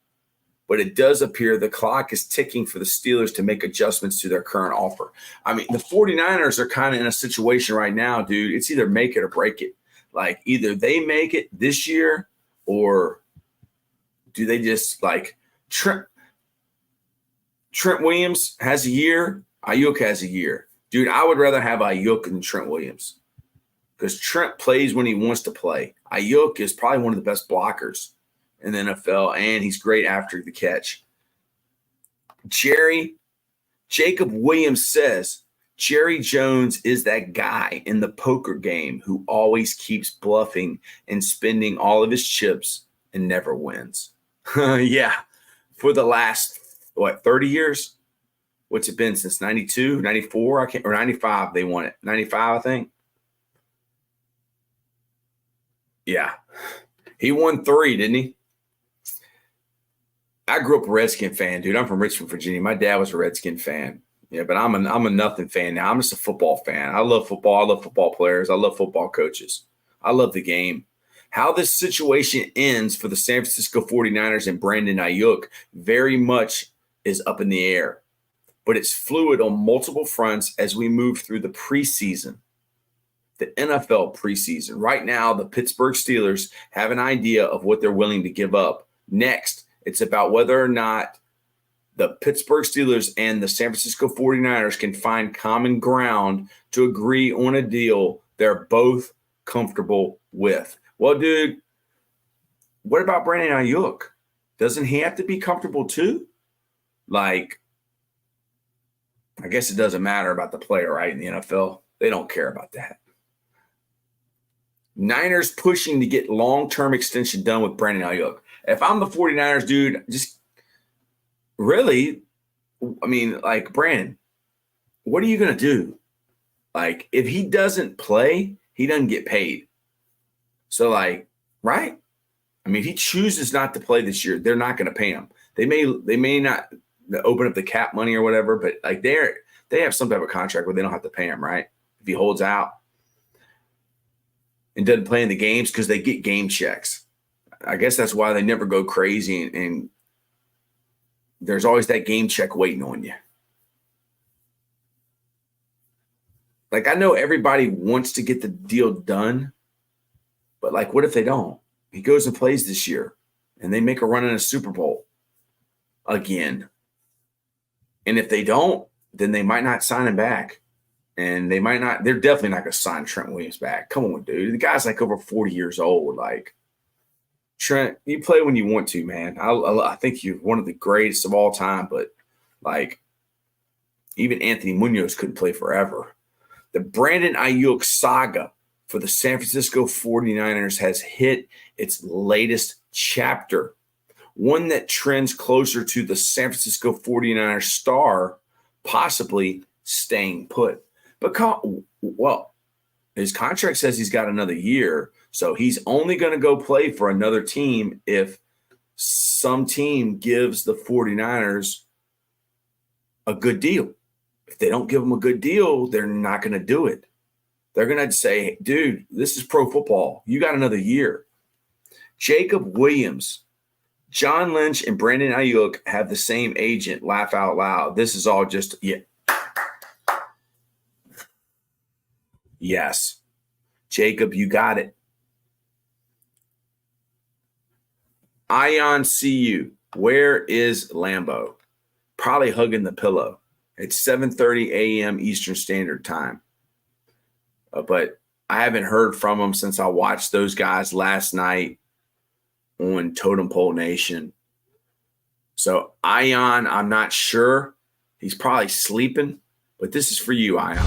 Speaker 3: but it does appear the clock is ticking for the Steelers to make adjustments to their current offer. I mean, the 49ers are kind of in a situation right now, dude. It's either make it or break it. Like, either they make it this year, or do they just, like, Trent Williams has a year, Aiyuk has a year. Dude, I would rather have Aiyuk than Trent Williams, because Trent plays when he wants to play. Aiyuk is probably one of the best blockers in the NFL, and he's great after the catch. Jacob Williams says, Jerry Jones is that guy in the poker game who always keeps bluffing and spending all of his chips and never wins. Yeah, for the last, 30 years? What's it been since 92, 94? Or 95 they won it. 95, I think. Yeah. He won 3, didn't he? I grew up a Redskin fan, dude. I'm from Richmond, Virginia. My dad was a Redskin fan. Yeah, but I'm a nothing fan now. I'm just a football fan. I love football. I love football players. I love football coaches. I love the game. How this situation ends for the San Francisco 49ers and Brandon Aiyuk very much is up in the air. But it's fluid on multiple fronts as we move through the preseason, the NFL preseason. Right now, the Pittsburgh Steelers have an idea of what they're willing to give up. Next, it's about whether or not the Pittsburgh Steelers and the San Francisco 49ers can find common ground to agree on a deal they're both comfortable with. Well, dude, what about Brandon Aiyuk? Doesn't he have to be comfortable too? Like, I guess it doesn't matter about the player, right, in the NFL. They don't care about that. Niners pushing to get long-term extension done with Brandon Aiyuk. If I'm the 49ers, dude, just really, I mean, like, Brandon, what are you going to do? Like, if he doesn't play, he doesn't get paid. So, like, right? I mean, if he chooses not to play this year, they're not going to pay him. They may not open up the cap money or whatever, but like they have some type of contract where they don't have to pay him, right? If he holds out and doesn't play in the games, because they get game checks. I guess that's why they never go crazy, and there's always that game check waiting on you. Like, I know everybody wants to get the deal done, but like, what if they don't? He goes and plays this year and they make a run in a Super Bowl again. And if they don't, then they might not sign him back. And they're definitely not going to sign Trent Williams back. Come on, dude. The guy's like over 40 years old. Like, Trent, you play when you want to, man. I think you're one of the greatest of all time, but like, even Anthony Munoz couldn't play forever. The Brandon Aiyuk saga for the San Francisco 49ers has hit its latest chapter, one that trends closer to the San Francisco 49ers star possibly staying put. Well, his contract says he's got another year, so he's only going to go play for another team if some team gives the 49ers a good deal. If they don't give them a good deal, they're not going to do it. They're going to say, dude, this is pro football. You got another year. Jacob Williams, John Lynch, and Brandon Aiyuk have the same agent. Laugh out loud. This is all just, yeah. Yes. Jacob, you got it. Ion CU, where is Lambo? Probably hugging the pillow. It's 7:30 a.m. Eastern Standard Time. But I haven't heard from him since I watched those guys last night on Totem Pole Nation. So, Ion, I'm not sure. He's probably sleeping. But this is for you, Ion.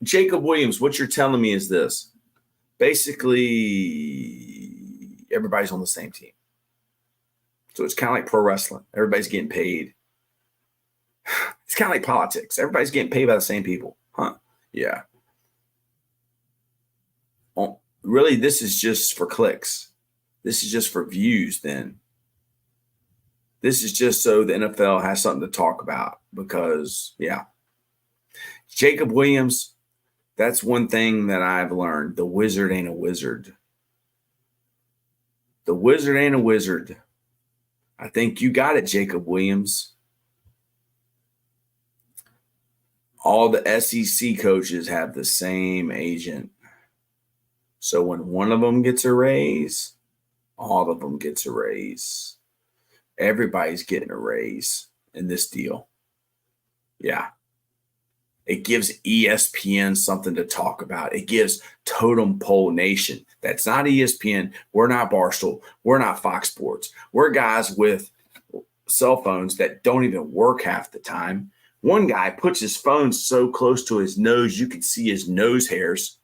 Speaker 3: Jacob Williams, what you're telling me is this. Basically, everybody's on the same team. So it's kind of like pro wrestling. Everybody's getting paid. It's kind of like politics. Everybody's getting paid by the same people. Huh? Yeah. Really, this is just for clicks. This is just for views then. This is just so the NFL has something to talk about because, yeah. Jacob Williams, that's one thing that I've learned. The wizard ain't a wizard. The wizard ain't a wizard. I think you got it, Jacob Williams. All the SEC coaches have the same agent. So when one of them gets a raise, all of them gets a raise. Everybody's getting a raise in this deal. Yeah. It gives ESPN something to talk about. It gives Totem Pole Nation. That's not ESPN. We're not Barstool. We're not Fox Sports. We're guys with cell phones that don't even work half the time. One guy puts his phone so close to his nose, you can see his nose hairs.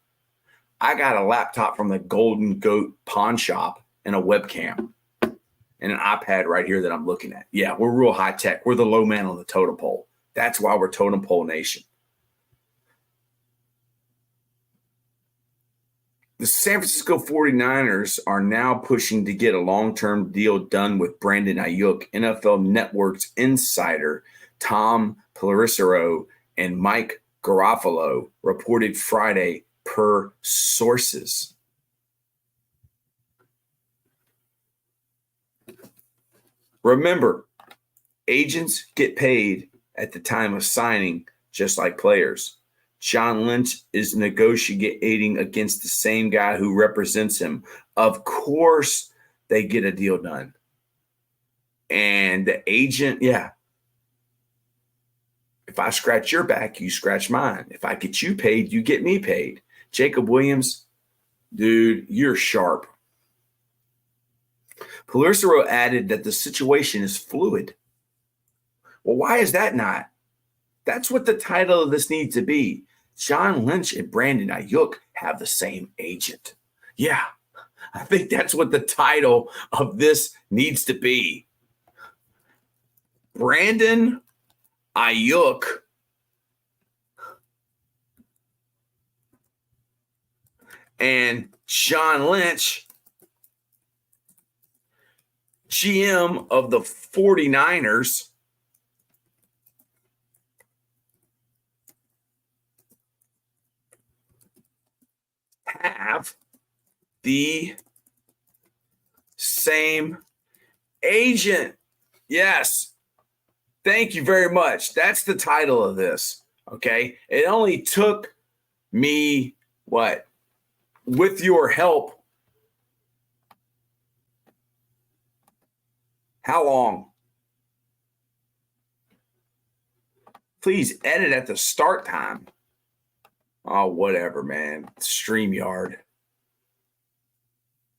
Speaker 3: I got a laptop from the Golden Goat pawn shop and a webcam and an iPad right here that I'm looking at. Yeah, we're real high tech. We're the low man on the totem pole. That's why we're Totem Pole Nation. The San Francisco 49ers are now pushing to get a long-term deal done with Brandon Aiyuk. NFL Network's insider Tom Pelissero and Mike Garofalo reported Friday per sources. Remember, agents get paid at the time of signing, just like players. John Lynch is negotiating against the same guy who represents him. Of course, they get a deal done. And the agent, yeah. If I scratch your back, you scratch mine. If I get you paid, you get me paid. Jacob Williams, dude, you're sharp. Pelissero added that the situation is fluid. Well, why is that not? That's what the title of this needs to be. John Lynch and Brandon Aiyuk have the same agent. Yeah, I think that's what the title of this needs to be. Brandon Aiyuk and John Lynch, GM of the 49ers, have the same agent. Yes. Thank you very much. That's the title of this. Okay. It only took me, what? With your help. How long? Please edit at the start time. Oh, whatever, man. StreamYard.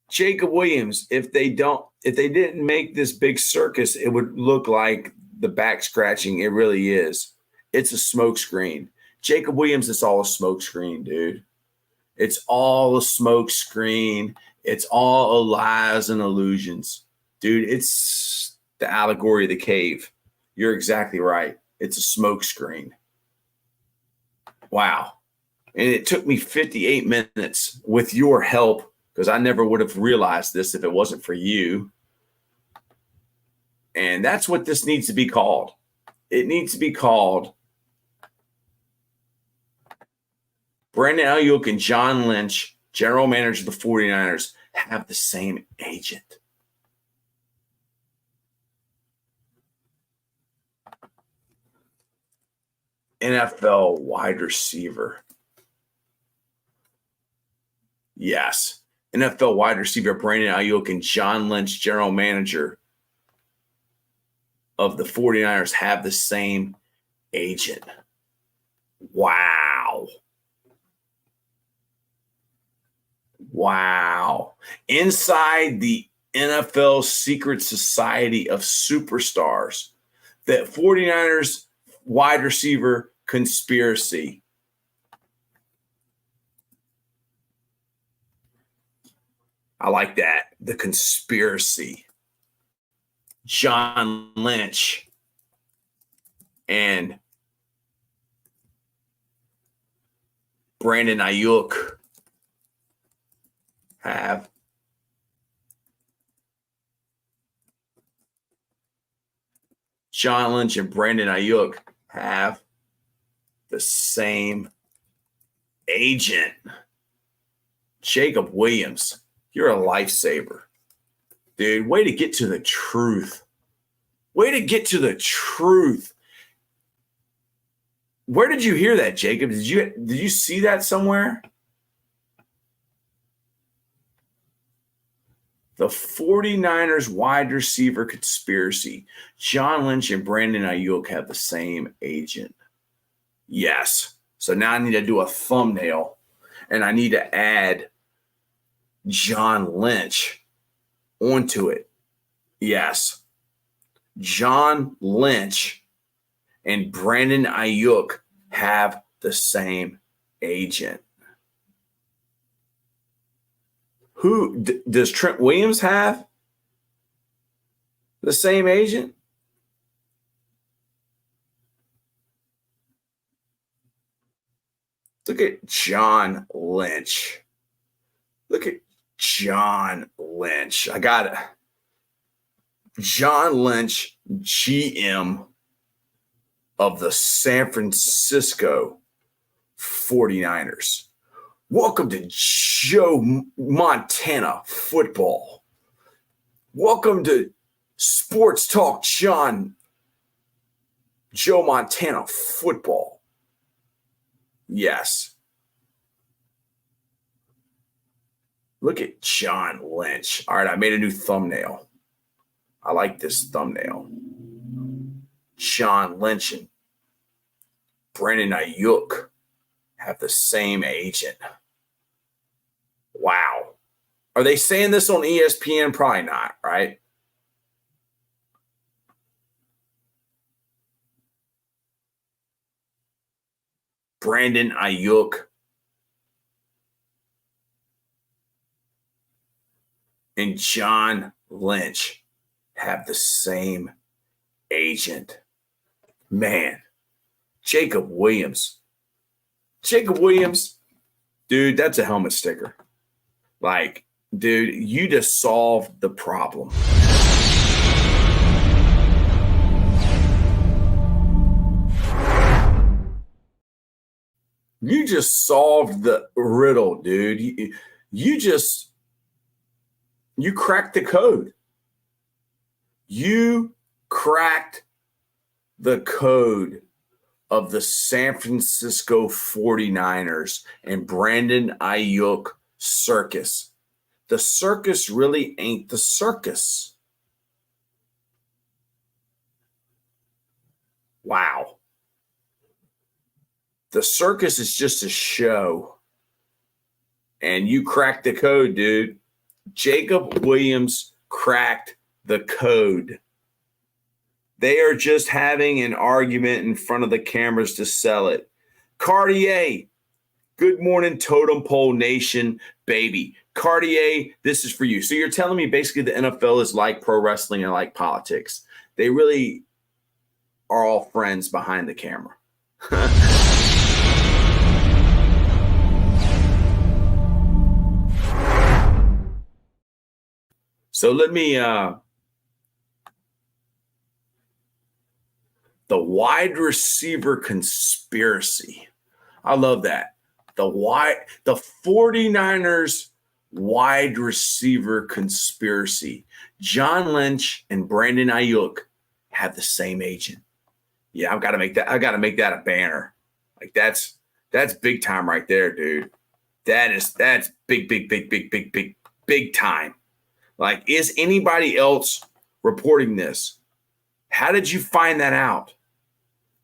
Speaker 3: Jacob Williams, if they didn't make this big circus, it would look like the back scratching. It really is. It's a smoke screen. Jacob Williams, it's all a smoke screen, dude. It's all a smoke screen. It's all lies and illusions. Dude, it's the allegory of the cave. You're exactly right. It's a smoke screen. Wow. And it took me 58 minutes with your help, because I never would have realized this if it wasn't for you. And that's what this needs to be called. It needs to be called Brandon Aiyuk and John Lynch, general manager of the 49ers, have the same agent. NFL wide receiver. Yes. NFL wide receiver Brandon Aiyuk and John Lynch, general manager of the 49ers, have the same agent. Wow. Wow. Inside the NFL secret society of superstars, the 49ers wide receiver conspiracy. I like that. The conspiracy. John Lynch and Brandon Aiyuk have John Lynch and Brandon Aiyuk have the same agent. Jacob Williams, you're a lifesaver. Dude, way to get to the truth. Way to get to the truth. Where did you hear that, Jacob? Did you see that somewhere? The 49ers wide receiver conspiracy. John Lynch and Brandon Aiyuk have the same agent. Yes. So now I need to do a thumbnail, and I need to add John Lynch onto it. Yes. John Lynch and Brandon Aiyuk have the same agent. Who does Trent Williams have the same agent? Look at John Lynch. Look at John Lynch. I got it. John Lynch, GM of the San Francisco 49ers. Welcome to Joe Montana football. Welcome to Sports Talk Joe Montana football. Yes. Look at John Lynch. All right, I made a new thumbnail. I like this thumbnail. John Lynch and Brandon Aiyuk have the same agent. Wow. Are they saying this on ESPN? Probably not, right? Brandon Aiyuk and John Lynch have the same agent. Man, Jacob Williams. Jacob Williams, dude, that's a helmet sticker. Like, dude, you just solved the problem. You just solved the riddle, dude. You cracked the code. You cracked the code of the San Francisco 49ers and Brandon Aiyuk circus. The circus really ain't the circus. Wow. The circus is just a show. And you cracked the code, dude. Jacob Williams cracked the code. They are just having an argument in front of the cameras to sell it. Cartier, good morning, Totem Pole Nation, baby. Cartier, this is for you. So you're telling me basically the NFL is like pro wrestling and like politics. They really are all friends behind the camera. So let me the wide receiver conspiracy. I love that. The 49ers wide receiver conspiracy. John Lynch and Brandon Aiyuk have the same agent. Yeah, I've got to make that. I got to make that a banner. Like that's big time right there, dude. That's big time. Like, is anybody else reporting this? How did you find that out?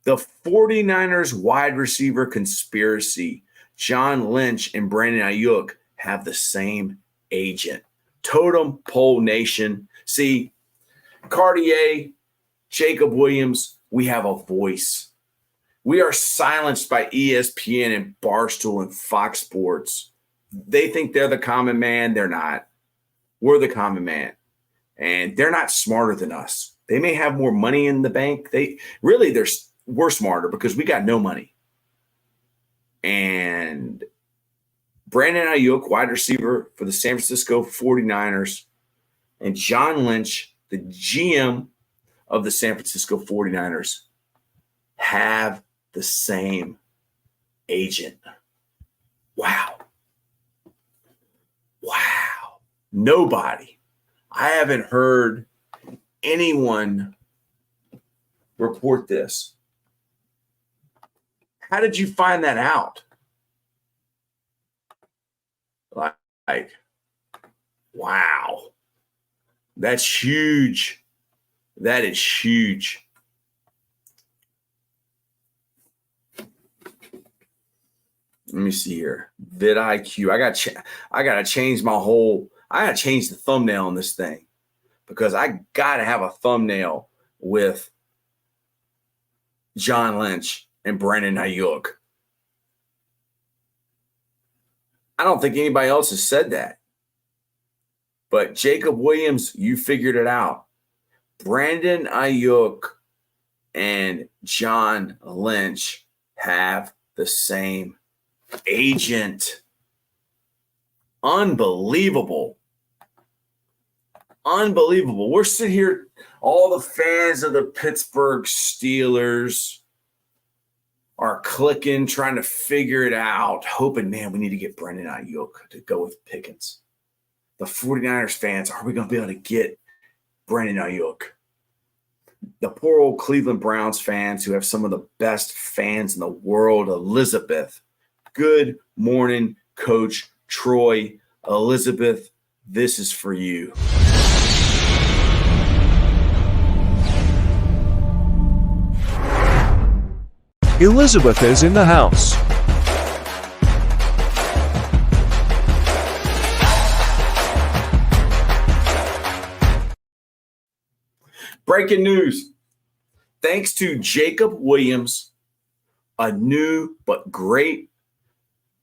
Speaker 3: The 49ers wide receiver conspiracy. John Lynch and Brandon Aiyuk have the same agent. Totem Pole Nation. See, Cartier, Jacob Williams, we have a voice. We are silenced by ESPN and Barstool and Fox Sports. They think they're the common man. They're not. We're the common man. And they're not smarter than us. They may have more money in the bank. We're smarter because we got no money. And Brandon Aiyuk, wide receiver for the San Francisco 49ers, and John Lynch, the GM of the San Francisco 49ers have the same agent. Wow. Wow. Nobody. I haven't heard anyone report this. How did you find that out? Like, wow. That's huge. That is huge. Let me see here. vidIQ. I got to change I got to change the thumbnail on this thing because I got to have a thumbnail with John Lynch and Brandon Aiyuk. I don't think anybody else has said that. But Jacob Williams, you figured it out. Brandon Aiyuk and John Lynch have the same agent. Unbelievable. Unbelievable. We're sitting here, all the fans of the Pittsburgh Steelers are clicking, trying to figure it out, hoping, man, we need to get Brandon Aiyuk to go with Pickens. The 49ers fans, are we going to be able to get Brandon Aiyuk? The poor old Cleveland Browns fans who have some of the best fans in the world, Elizabeth. Good morning, Coach Troy. Elizabeth, this is for you.
Speaker 4: Elizabeth is in the house.
Speaker 3: Breaking news. Thanks to Jacob Williams, a new but great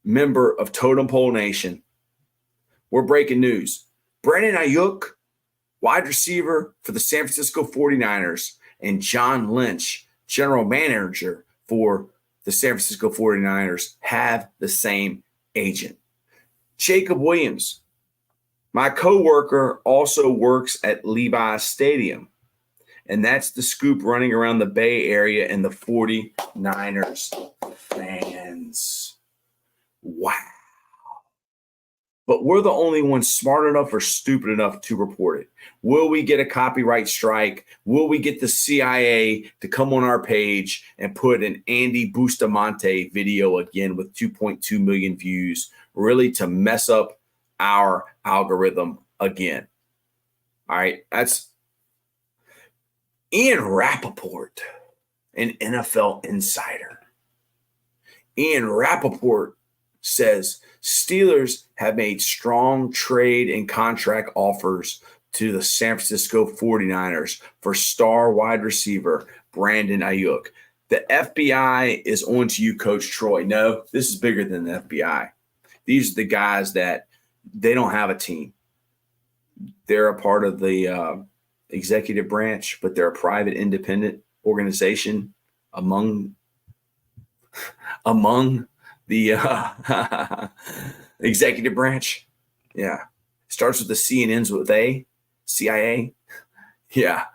Speaker 3: member of Totem Pole Nation, we're breaking news. Brandon Aiyuk, wide receiver for the San Francisco 49ers, and John Lynch, general manager for the San Francisco 49ers, have the same agent. Jacob Williams, my coworker, also works at Levi's Stadium. And that's the scoop running around the Bay Area and the 49ers fans. Wow. But we're the only ones smart enough or stupid enough to report it. Will we get a copyright strike? Will we get the CIA to come on our page and put an Andy Bustamante video again with 2.2 million views, really to mess up our algorithm again? All right, that's Ian Rappaport, an NFL insider. Ian Rappaport says Steelers have made strong trade and contract offers to the San Francisco 49ers for star wide receiver Brandon Aiyuk. The FBI is on to you, Coach Troy. No, this is bigger than the FBI. These are the guys that they don't have a team. They're a part of the executive branch, but they're a private independent organization among the executive branch. Yeah. Starts with the C and ends with A. CIA. Yeah.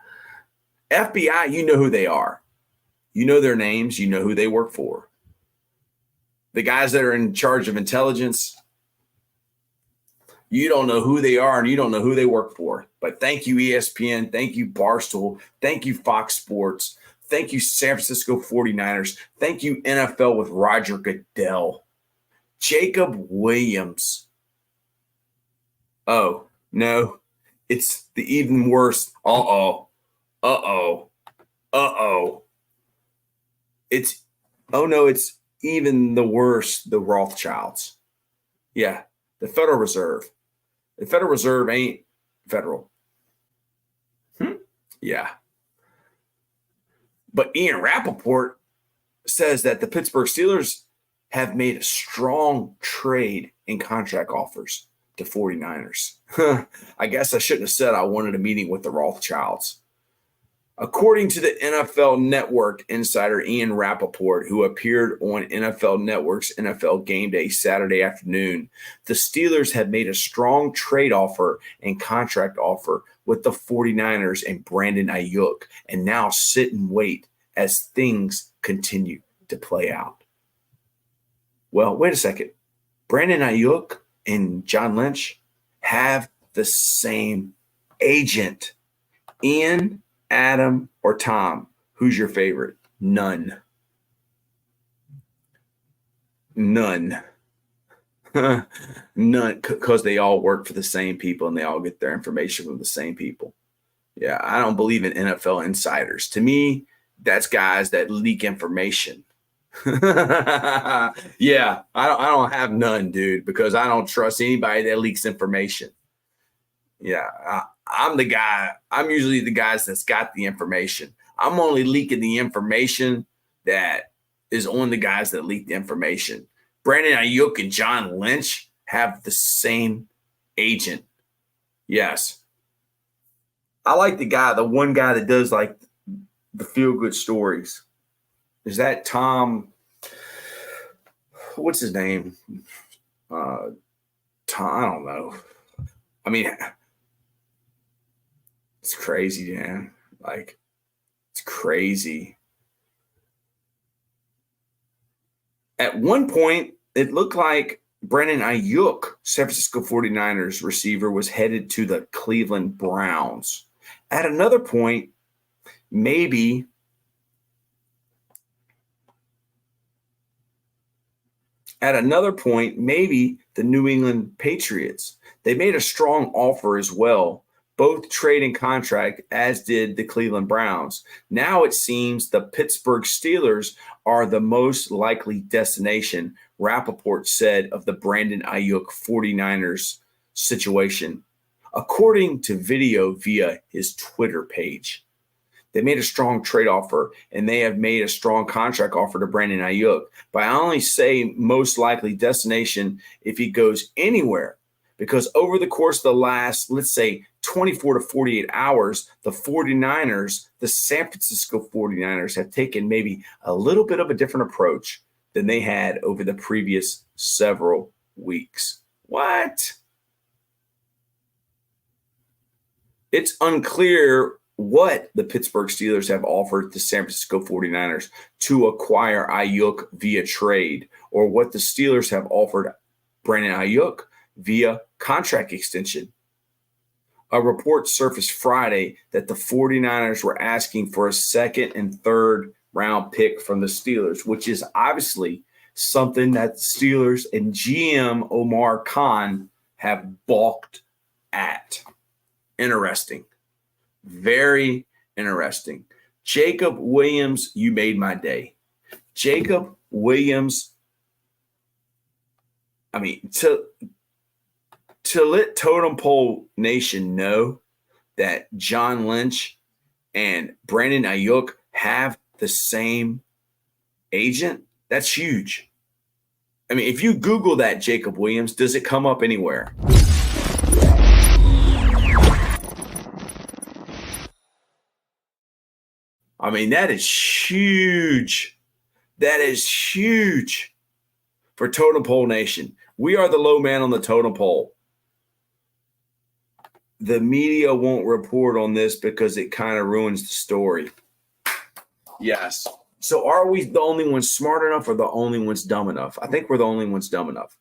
Speaker 3: FBI, you know who they are. You know their names. You know who they work for. The guys that are in charge of intelligence, you don't know who they are and you don't know who they work for. But thank you, ESPN. Thank you, Barstool. Thank you, Fox Sports. Thank you, San Francisco 49ers. Thank you, NFL with Roger Goodell. Jacob Williams. Oh, no. It's the even worse. Uh-oh. It's even the worse, the Rothschilds. Yeah, the Federal Reserve. The Federal Reserve ain't federal. Yeah. But Ian Rappaport says that the Pittsburgh Steelers have made a strong trade and contract offers to 49ers. I guess I shouldn't have said I wanted a meeting with the Rothschilds. According to the NFL Network insider Ian Rappaport, who appeared on NFL Network's NFL Game Day Saturday afternoon, the Steelers have made a strong trade offer and contract offer with the 49ers and Brandon Aiyuk and now sit and wait as things continue to play out? Well, wait a second. Brandon Aiyuk and John Lynch have the same agent. Ian, Adam, or Tom, who's your favorite? None. None. None, because they all work for the same people and they all get their information from the same people. Yeah, I don't believe in NFL insiders. To me, that's guys that leak information. Yeah, I don't have none, dude, because I don't trust anybody that leaks information. Yeah, I'm the guy. I'm usually the guys that's got the information. I'm only leaking the information that is on the guys that leak the information. Brandon Aiyuk and John Lynch have the same agent. Yes. I like the one guy that does like the feel-good stories. Is that Tom? What's his name? Tom, I don't know. I mean, it's crazy, man. Like, it's crazy. At one point, it looked like Brandon Aiyuk, San Francisco 49ers receiver, was headed to the Cleveland Browns. At another point, maybe the New England Patriots. They made a strong offer as well, both trade and contract, as did the Cleveland Browns. Now it seems the Pittsburgh Steelers are the most likely destination, Rappaport said of the Brandon Aiyuk 49ers situation, according to video via his Twitter page. They made a strong trade offer, and they have made a strong contract offer to Brandon Aiyuk. But I only say most likely destination if he goes anywhere, because over the course of the last, let's say, 24 to 48 hours, the 49ers, the San Francisco 49ers, have taken maybe a little bit of a different approach than they had over the previous several weeks. What? It's unclear what the Pittsburgh Steelers have offered the San Francisco 49ers to acquire Aiyuk via trade, or what the Steelers have offered Brandon Aiyuk via contract extension. A report surfaced Friday that the 49ers were asking for a second and third round pick from the Steelers, which is obviously something that the Steelers and GM Omar Khan have balked at. Interesting. Very interesting. Jacob Williams, you made my day. Jacob Williams, I mean, to let Totem Pole Nation know that John Lynch and Brandon Aiyuk have the same agent, that's huge. I mean, if you Google that, Jacob Williams, does it come up anywhere? I mean, that is huge. That is huge for Totem Pole Nation. We are the low man on the totem pole. The media won't report on this because it kind of ruins the story. Yes. So are we the only ones smart enough or the only ones dumb enough? I think we're the only ones dumb enough.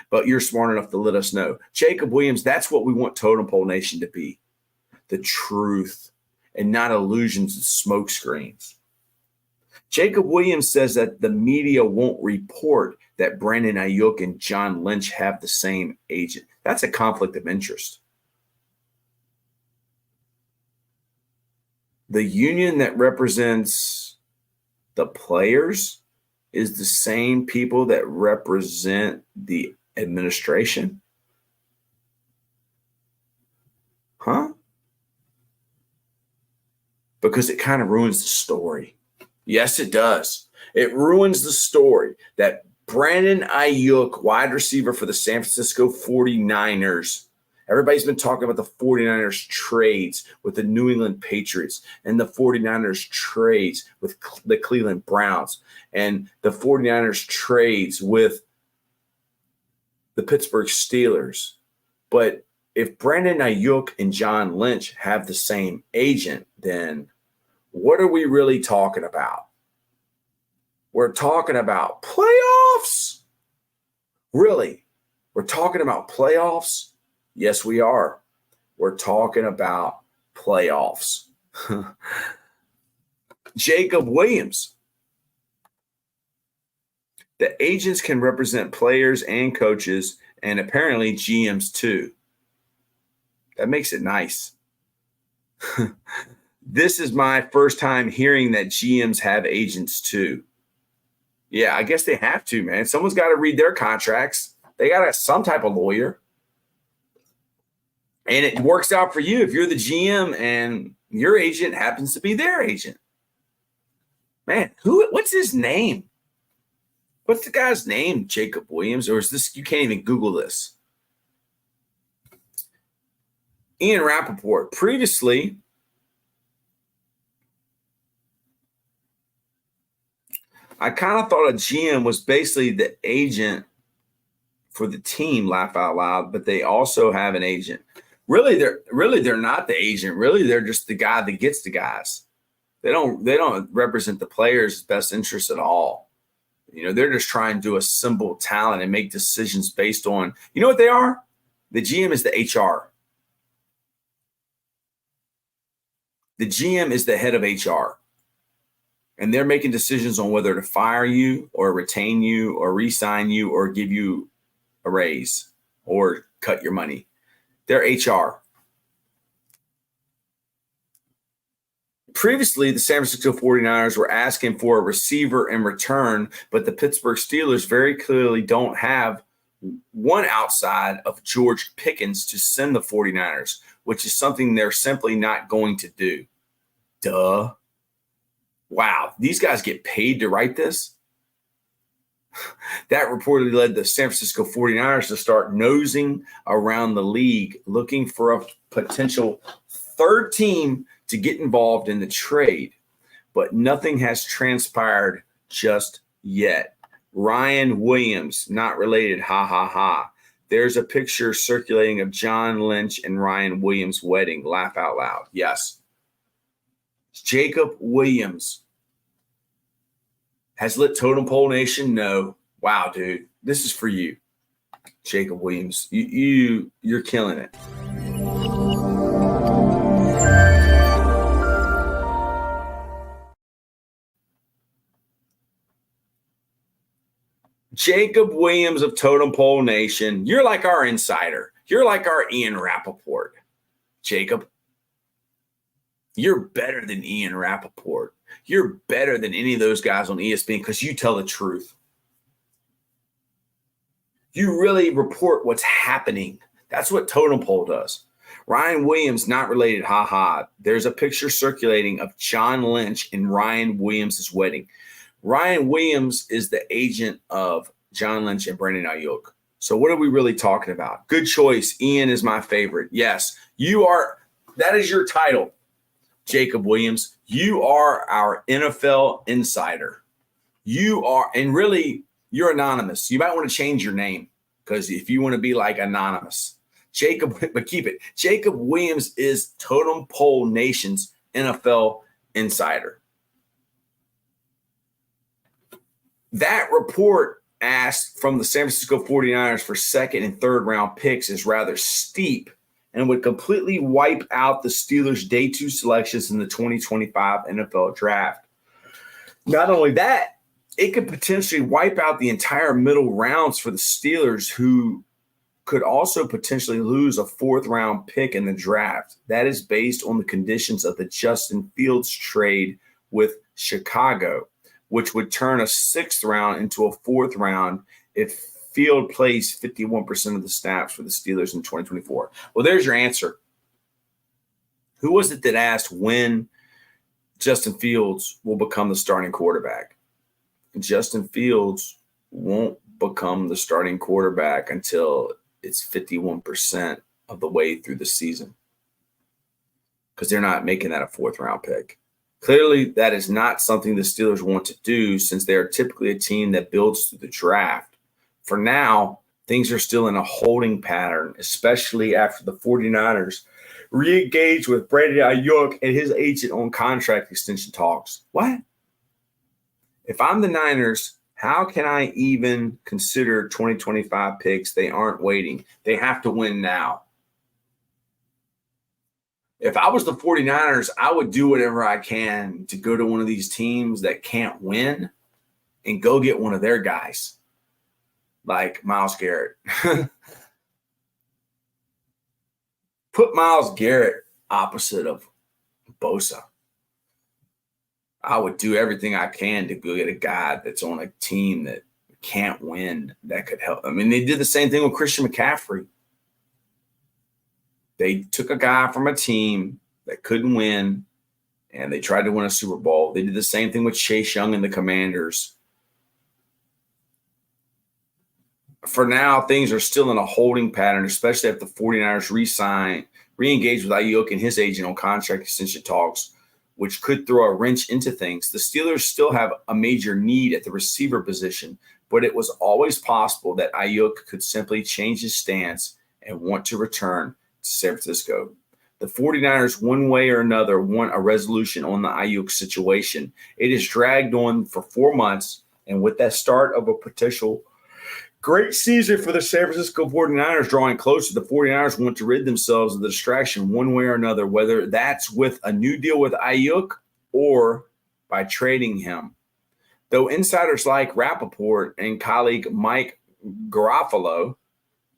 Speaker 3: But you're smart enough to let us know. Jacob Williams, that's what we want Totem Pole Nation to be. The truth and not illusions and smoke screens. Jacob Williams says that the media won't report that Brandon Aiyuk and John Lynch have the same agent. That's a conflict of interest. The union that represents the players is the same people that represent the administration? Huh? Because it kind of ruins the story. Yes, it does. It ruins the story that Brandon Aiyuk, wide receiver for the San Francisco 49ers, everybody's been talking about the 49ers trades with the New England Patriots and the 49ers trades with the Cleveland Browns and the 49ers trades with the Pittsburgh Steelers. But if Brandon Aiyuk and John Lynch have the same agent, then what are we really talking about? We're talking about playoffs. Really? We're talking about playoffs? Yes, we are. We're talking about playoffs. Jacob Williams. The agents can represent players and coaches and apparently GMs too. That makes it nice. This is my first time hearing that GMs have agents too. Yeah, I guess they have to, man. Someone's got to read their contracts. They got to have some type of lawyer. And it works out for you if you're the GM and your agent happens to be their agent. Man, what's his name? What's the guy's name? Jacob Williams? Or is this, you can't even Google this. Ian Rappaport. Previously, I kind of thought a GM was basically the agent for the team, laugh out loud, but they also have an agent. Really, they're not the agent. Really, they're just the guy that gets the guys. They don't represent the players' best interests at all. You know, they're just trying to assemble talent and make decisions based on, you know what they are? The GM is the HR. The GM is the head of HR. And they're making decisions on whether to fire you or retain you or re-sign you or give you a raise or cut your money. They're HR. Previously, the San Francisco 49ers were asking for a receiver in return, but the Pittsburgh Steelers very clearly don't have one outside of George Pickens to send the 49ers, which is something they're simply not going to do. Duh. Wow, these guys get paid to write this? That reportedly led the San Francisco 49ers to start nosing around the league, looking for a potential third team to get involved in the trade. But nothing has transpired just yet. Ryan Williams, not related, ha, ha, ha. There's a picture circulating of John Lynch and Ryan Williams' wedding. Laugh out loud. Yes. Jacob Williams has lit Totem Pole Nation know. Wow, dude, this is for you, Jacob Williams. You're killing it. Jacob Williams of Totem Pole Nation, you're like our insider. You're like our Ian Rappaport. Jacob, you're better than Ian Rappaport. You're better than any of those guys on ESPN because you tell the truth. You really report what's happening. That's what Totem Pole does. Ryan Williams, not related, ha. There's a picture circulating of John Lynch and Ryan Williams' wedding. Ryan Williams is the agent of John Lynch and Brandon Aiyuk. So what are we really talking about? Good choice. Ian is my favorite. Yes, you are. That is your title, Jacob Williams. You are our NFL insider. You are, and really, you're anonymous. You might want to change your name because if you want to be like anonymous, Jacob, but keep it. Jacob Williams is Totem Pole Nation's NFL insider. That report asked from the San Francisco 49ers for second and third round picks is rather steep and would completely wipe out the Steelers' day 2 selections in the 2025 NFL draft. Not only that, it could potentially wipe out the entire middle rounds for the Steelers, who could also potentially lose a 4th round pick in the draft. That is based on the conditions of the Justin Fields trade with Chicago, which would turn a 6th round into a 4th round if Field plays 51% of the snaps for the Steelers in 2024. Well, there's your answer. Who was it that asked when Justin Fields will become the starting quarterback? Justin Fields won't become the starting quarterback until it's 51% of the way through the season because they're not making that a 4th round pick. Clearly, that is not something the Steelers want to do since they are typically a team that builds through the draft. For now, things are still in a holding pattern, especially after the 49ers re-engaged with Brandon Aiyuk and his agent on contract extension talks. What? If I'm the Niners, how can I even consider 2025 picks? They aren't waiting. They have to win now. If I was the 49ers, I would do whatever I can to go to one of these teams that can't win and go get one of their guys, like Myles Garrett. Put Myles Garrett opposite of Bosa. I would do everything I can to go get a guy that's on a team that can't win that could help. I mean, they did the same thing with Christian McCaffrey. They took a guy from a team that couldn't win, and they tried to win a Super Bowl. They did the same thing with Chase Young and the Commanders. For now, things are still in a holding pattern, especially if the 49ers re-engage with Aiyuk and his agent on contract extension talks, which could throw a wrench into things. The Steelers still have a major need at the receiver position, but it was always possible that Aiyuk could simply change his stance and want to return to San Francisco. The 49ers, one way or another, want a resolution on the Aiyuk situation. It has dragged on for 4 months, and with that start of a potential great season for the San Francisco 49ers drawing closer, the 49ers want to rid themselves of the distraction one way or another, whether that's with a new deal with Aiyuk or by trading him. Though insiders like Rappaport and colleague Mike Garofalo,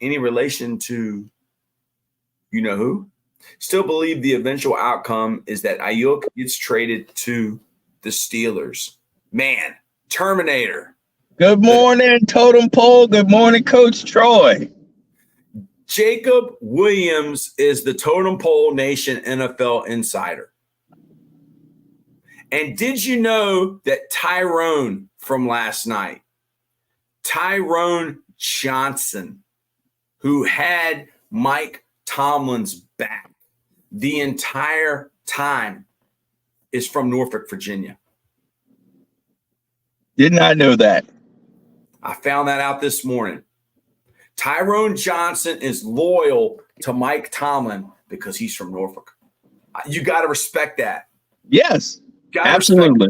Speaker 3: any relation to you-know-who, still believe the eventual outcome is that Aiyuk gets traded to the Steelers. Man, Terminator.
Speaker 5: Good morning, Totem Pole. Good morning, Coach Troy.
Speaker 3: Jacob Williams is the Totem Pole Nation NFL insider. And did you know that Tyrone from last night, Tyrone Johnson, who had Mike Tomlin's back the entire time, is from Norfolk, Virginia?
Speaker 5: Did not know that.
Speaker 3: I found that out this morning. Tyrone Johnson is loyal to Mike Tomlin because he's from Norfolk. You got to respect that.
Speaker 5: Yes,
Speaker 3: Gotta
Speaker 5: absolutely.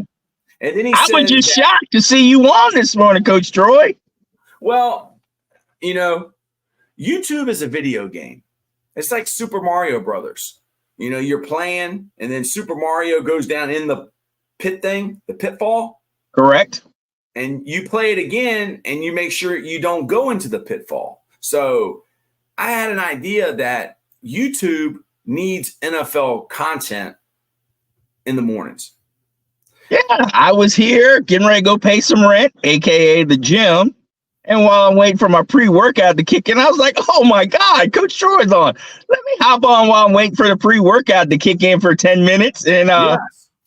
Speaker 3: And then he
Speaker 5: I was just shocked to see you on this morning, Coach Troy.
Speaker 3: Well, you know, YouTube is a video game. It's like Super Mario Brothers. You know, you're playing, and then Super Mario goes down in the pit thing, the pitfall.
Speaker 5: Correct.
Speaker 3: And you play it again, and you make sure you don't go into the pitfall. So I had an idea that YouTube needs NFL content in the mornings.
Speaker 5: Yeah, I was here getting ready to go pay some rent, a.k.a. the gym. And while I'm waiting for my pre-workout to kick in, I was like, oh, my God, Coach Troy's on. Let me hop on while I'm waiting for the pre-workout to kick in for 10 minutes. And
Speaker 3: yes,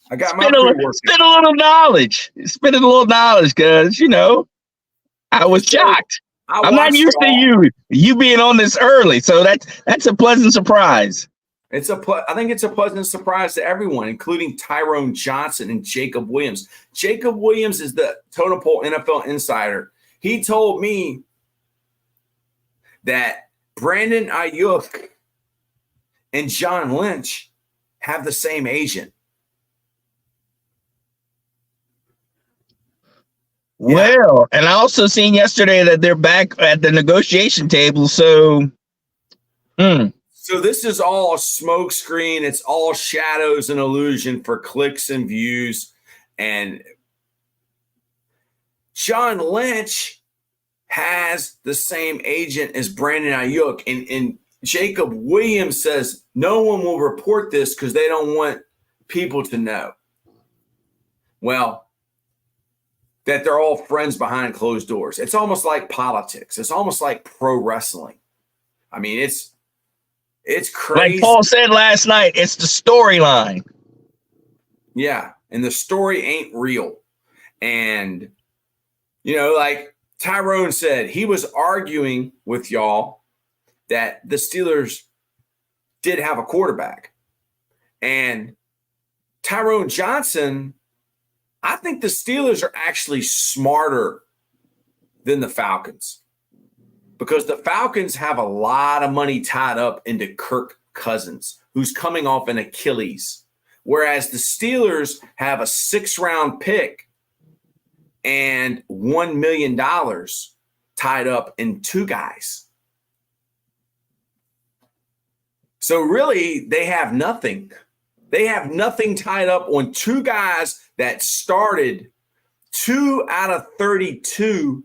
Speaker 3: I got my
Speaker 5: pre-workout. Spit a little knowledge. Spit a little knowledge because, you know, I was shocked. I'm not used to you being on this early. So that's a pleasant surprise.
Speaker 3: I think it's a pleasant surprise to everyone, including Tyrone Johnson and Jacob Williams. Jacob Williams is the Totem Pole NFL insider. He told me that Brandon Aiyuk and John Lynch have the same agent.
Speaker 5: Well, and I also seen yesterday that they're back at the negotiation table. So,
Speaker 3: So this is all a smoke screen. It's all shadows and illusion for clicks and views. And John Lynch has the same agent as Brandon Aiyuk. And Jacob Williams says no one will report this because they don't want people to know. Well, that they're all friends behind closed doors. It's almost like politics. It's almost like pro wrestling. I mean, it's crazy.
Speaker 5: Like Paul said last night, it's the storyline.
Speaker 3: Yeah, and the story ain't real. And, you know, like Tyrone said, he was arguing with y'all that the Steelers did have a quarterback. And Tyrone Johnson, I think the Steelers are actually smarter than the Falcons. because the Falcons have a lot of money tied up into Kirk Cousins, who's coming off an Achilles, whereas the Steelers have a 6th-round pick and $1 million tied up in 2 guys. So really, they have nothing. They have nothing tied up on 2 guys that started 2 out of 32.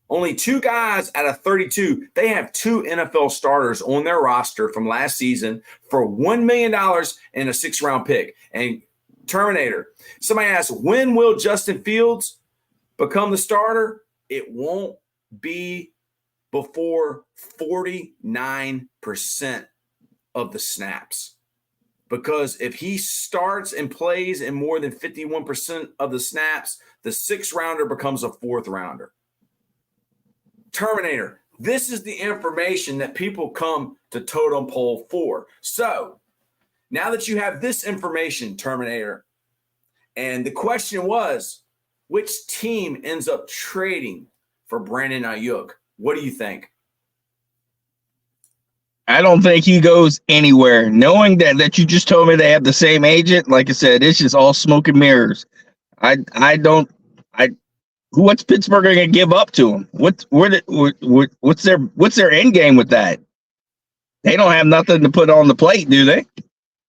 Speaker 3: Only 2 guys out of 32. They have 2 NFL starters on their roster from last season for $1 million and a 6th-round pick. And Terminator, somebody asked, when will Justin Fields become the starter? It won't be before 49% of the snaps. Because if he starts and plays in more than 51% of the snaps, the 6th-rounder becomes a 4th-rounder. Terminator, this is the information that people come to Totem Pole for. So now that you have this information, Terminator, and the question was, which team ends up trading for Brandon Aiyuk? What do you think?
Speaker 5: I don't think he goes anywhere. Knowing that you just told me they have the same agent, like I said, it's just all smoke and mirrors. What's Pittsburgh going to give up to him? What's their end game with that? They don't have nothing to put on the plate, do they?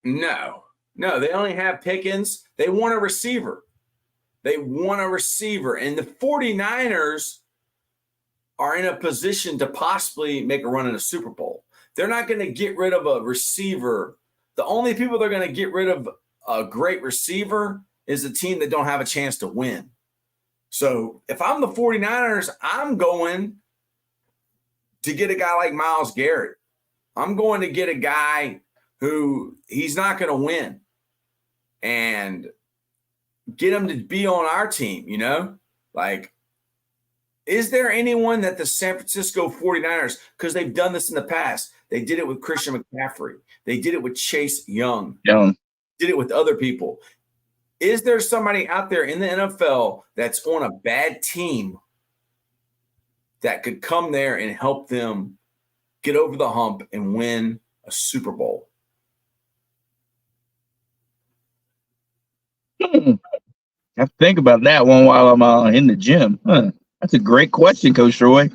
Speaker 3: No, they only have Pickens. They want a receiver. And the 49ers are in a position to possibly make a run in a Super Bowl. They're not going to get rid of a receiver. The only people they're going to get rid of a great receiver is a team that don't have a chance to win. So if I'm the 49ers, I'm going to get a guy like Myles Garrett. I'm going to get a guy who he's not going to win and get him to be on our team, you know? Like, is there anyone that the San Francisco 49ers, because they've done this in the past, they did it with Christian McCaffrey. They did it with Chase Young. Did it with other people. Is there somebody out there in the NFL that's on a bad team that could come there and help them get over the hump and win a Super Bowl?
Speaker 5: I have to think about that one while I'm in the gym. That's a great question, Coach Troy.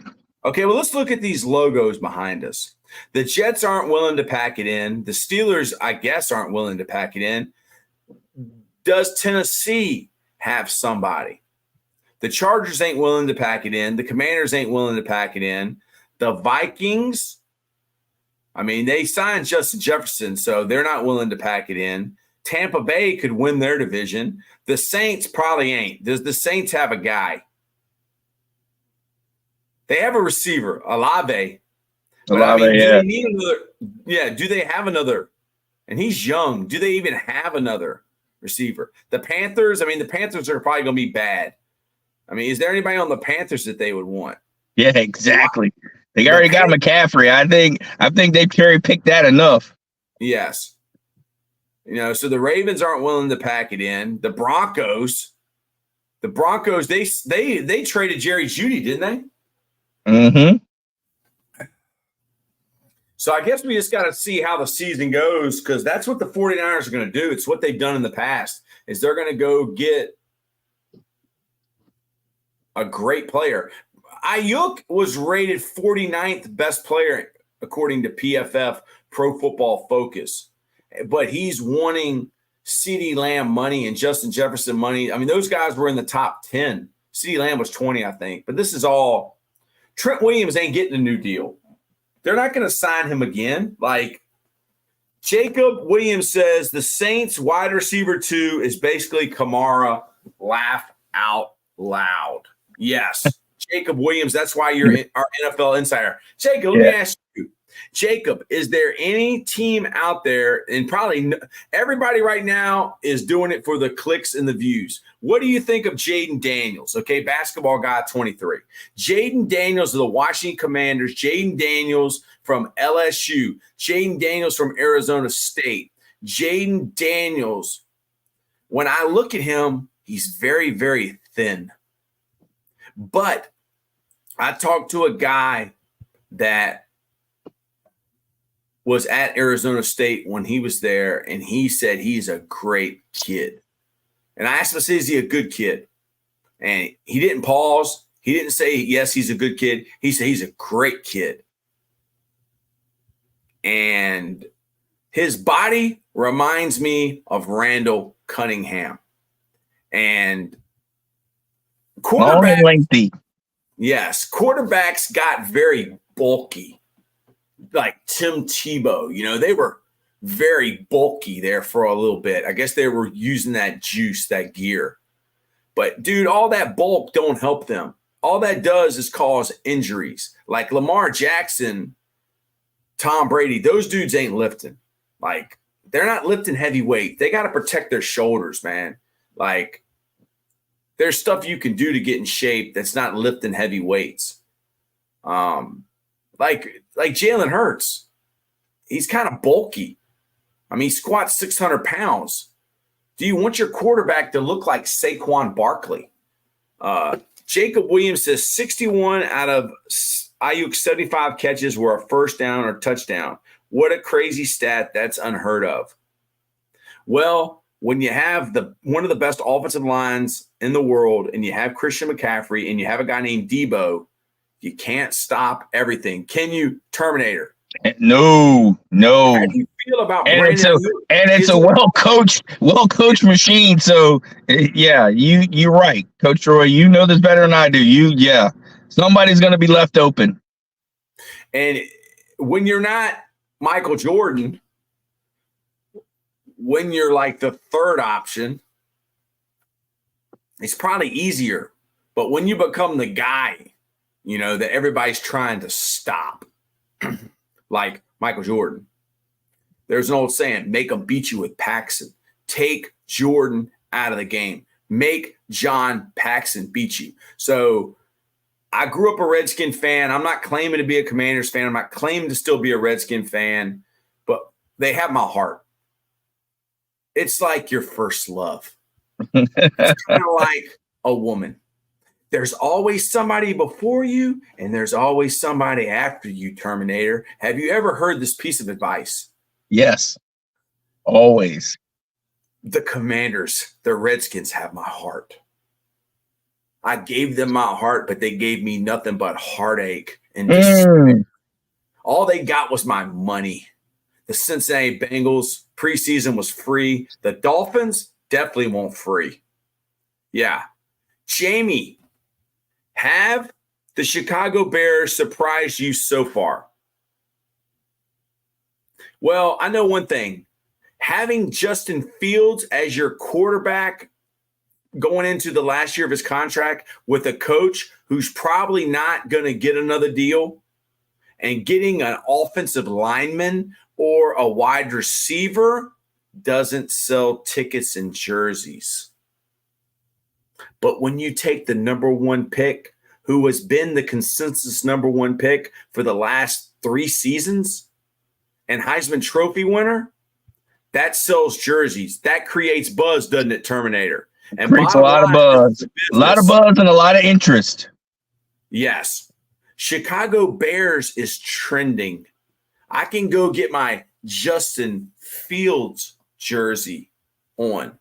Speaker 3: Okay, well, let's look at these logos behind us. The Jets aren't willing to pack it in. The Steelers, I guess, aren't willing to pack it in. Does Tennessee have somebody? The Chargers ain't willing to pack it in. The Commanders ain't willing to pack it in. The Vikings, I mean, they signed Justin Jefferson, so they're not willing to pack it in. Tampa Bay could win their division. The Saints probably ain't. Does the Saints have a guy? They have a receiver, Olave. But I mean, do they need another? Yeah, do they have another? And he's young. Do they even have another receiver? The Panthers, I mean, the Panthers are probably going to be bad. I mean, is there anybody on the Panthers that they would want?
Speaker 5: Yeah, exactly. They already got McCaffrey. I think they've cherry-picked that enough.
Speaker 3: Yes. You know, so the Ravens aren't willing to pack it in. The Broncos, they traded Jerry Jeudy, didn't they?
Speaker 5: Mm-hmm.
Speaker 3: So I guess we just got to see how the season goes, because that's what the 49ers are going to do. It's what they've done in the past, is they're going to go get a great player. Aiyuk was rated 49th best player according to PFF, Pro Football Focus. But he's wanting CeeDee Lamb money and Justin Jefferson money. I mean, those guys were in the top 10. CeeDee Lamb was 20, I think. But this is all – Trent Williams ain't getting a new deal. They're not going to sign him again. Like, Jacob Williams says the Saints wide receiver 2 is basically Kamara. Laugh out loud. Yes. Jacob Williams, that's why you're our NFL insider. Jacob, let me ask you. Jacob, is there any team out there, and probably everybody right now is doing it for the clicks and the views. What do you think of Jaden Daniels? Okay, basketball guy 23. Jaden Daniels of the Washington Commanders, Jaden Daniels from LSU, Jaden Daniels from Arizona State. Jaden Daniels, when I look at him, he's very, very thin. But I talked to a guy that was at Arizona State when he was there, and he said he's a great kid. And I asked him, is he a good kid? And he didn't pause. He didn't say, yes, he's a good kid. He said he's a great kid. And his body reminds me of Randall Cunningham. And
Speaker 5: long and lengthy.
Speaker 3: Yes, quarterbacks got very bulky, like Tim Tebow. You know, they were very bulky there for a little bit. I guess they were using that juice, that gear. But, dude, all that bulk don't help them. All that does is cause injuries. Like Lamar Jackson, Tom Brady, those dudes ain't lifting. Like, they're not lifting heavy weight. They got to protect their shoulders, man. Like, there's stuff you can do to get in shape that's not lifting heavy weights. Like Jalen Hurts. He's kind of bulky. I mean, he squats 600 pounds. Do you want your quarterback to look like Saquon Barkley? Jacob Williams says 61 out of Aiyuk's 75 catches were a first down or touchdown. What a crazy stat. That's unheard of. Well, when you have one of the best offensive lines in the world and you have Christian McCaffrey and you have a guy named Debo, you can't stop everything. Can you, Terminator?
Speaker 5: No.
Speaker 3: How do you feel about Brandon?
Speaker 5: It's a well-coached machine. So yeah, you're right, Coach Troy. You know this better than I do. Somebody's going to be left open.
Speaker 3: And when you're not Michael Jordan, when you're like the third option, it's probably easier. But when you become the guy, you know, that everybody's trying to stop, like Michael Jordan, there's an old saying, make them beat you with Paxson. Take Jordan out of the game. Make John Paxson beat you. So I grew up a Redskin fan. I'm not claiming to be a Commanders fan. I'm not claiming to still be a Redskin fan, but they have my heart. It's like your first love. It's kind of like a woman. There's always somebody before you, and there's always somebody after you, Terminator. Have you ever heard this piece of advice?
Speaker 5: Yes, always.
Speaker 3: The Commanders, the Redskins, have my heart. I gave them my heart, but they gave me nothing but heartache and despair. All they got was my money. The Cincinnati Bengals preseason was free. The Dolphins definitely won't free. Yeah. Jamie, have the Chicago Bears surprised you so far? Well, I know one thing. Having Justin Fields as your quarterback going into the last year of his contract with a coach who's probably not going to get another deal, and getting an offensive lineman or a wide receiver doesn't sell tickets and jerseys. But when you take the number one pick, who has been the consensus number one pick for the last 3 seasons, and Heisman Trophy winner, that sells jerseys. That creates buzz, doesn't it, Terminator? And
Speaker 5: creates a lot of buzz. A lot of buzz and a lot of interest.
Speaker 3: Yes. Chicago Bears is trending. I can go get my Justin Fields jersey on.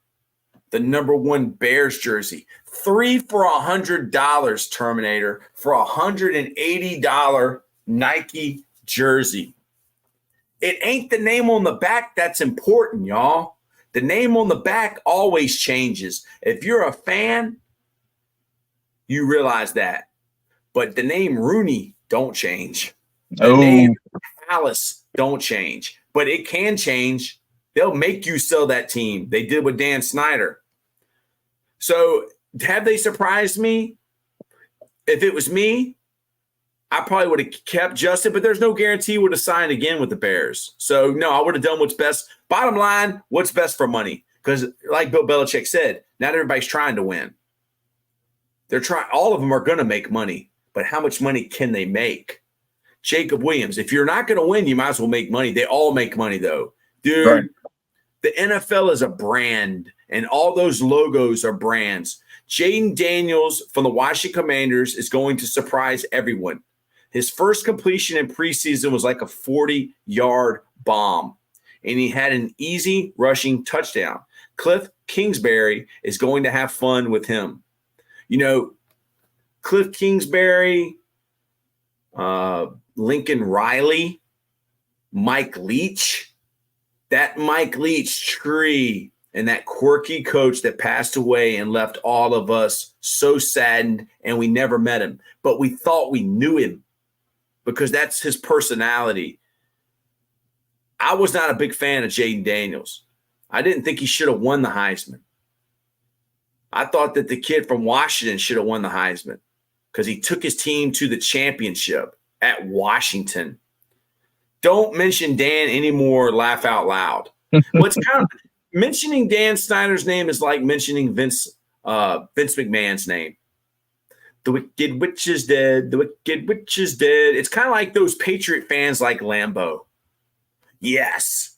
Speaker 3: The number one Bears jersey. 3 for $100, Terminator, for $180 Nike jersey. It ain't the name on the back that's important, y'all. The name on the back always changes. If you're a fan, you realize that. But the name Rooney don't change. The name Palace don't change. But it can change. They'll make you sell that team. They did with Dan Snyder. So have they surprised me? If it was me, I probably would have kept Justin, but there's no guarantee he would have signed again with the Bears. So, no, I would have done what's best. Bottom line, what's best for money? Because like Bill Belichick said, not everybody's trying to win. They're trying. All of them are going to make money, but how much money can they make? Jacob Williams, if you're not going to win, you might as well make money. They all make money, though. Dude, right. The NFL is a brand, and all those logos are brands. Jaden Daniels from the Washington Commanders is going to surprise everyone. His first completion in preseason was like a 40-yard bomb, and he had an easy rushing touchdown. Cliff Kingsbury is going to have fun with him. You know, Cliff Kingsbury, Lincoln Riley, Mike Leach, that Mike Leach tree and that quirky coach that passed away and left all of us so saddened, and we never met him. But we thought we knew him because that's his personality. I was not a big fan of Jaden Daniels. I didn't think he should have won the Heisman. I thought that the kid from Washington should have won the Heisman because he took his team to the championship at Washington. Don't mention Dan anymore. Laugh out loud. What's kind of mentioning Dan Snyder's name is like mentioning Vince McMahon's name. The wicked witch is dead. The wicked witch is dead. It's kind of like those Patriot fans like Lambeau. Yes.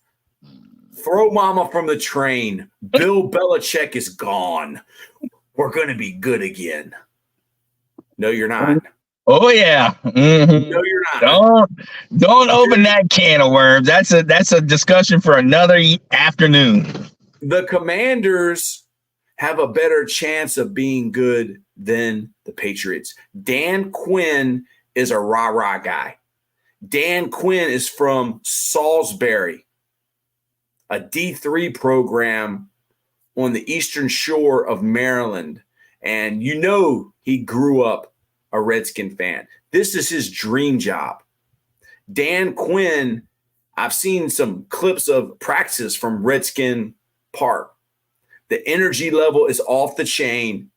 Speaker 3: Throw mama from the train. Bill Belichick is gone. We're going to be good again. No, you're not.
Speaker 5: Oh yeah. Mm-hmm.
Speaker 3: No, you're not.
Speaker 5: Don't open that can of worms. That's a discussion for another afternoon.
Speaker 3: The Commanders have a better chance of being good than the Patriots. Dan Quinn is a rah-rah guy. Dan Quinn is from Salisbury, a D3 program on the eastern shore of Maryland. And you know he grew up a Redskin fan. This is his dream job. Dan Quinn, I've seen some clips of practices from Redskin Park. The energy level is off the chain.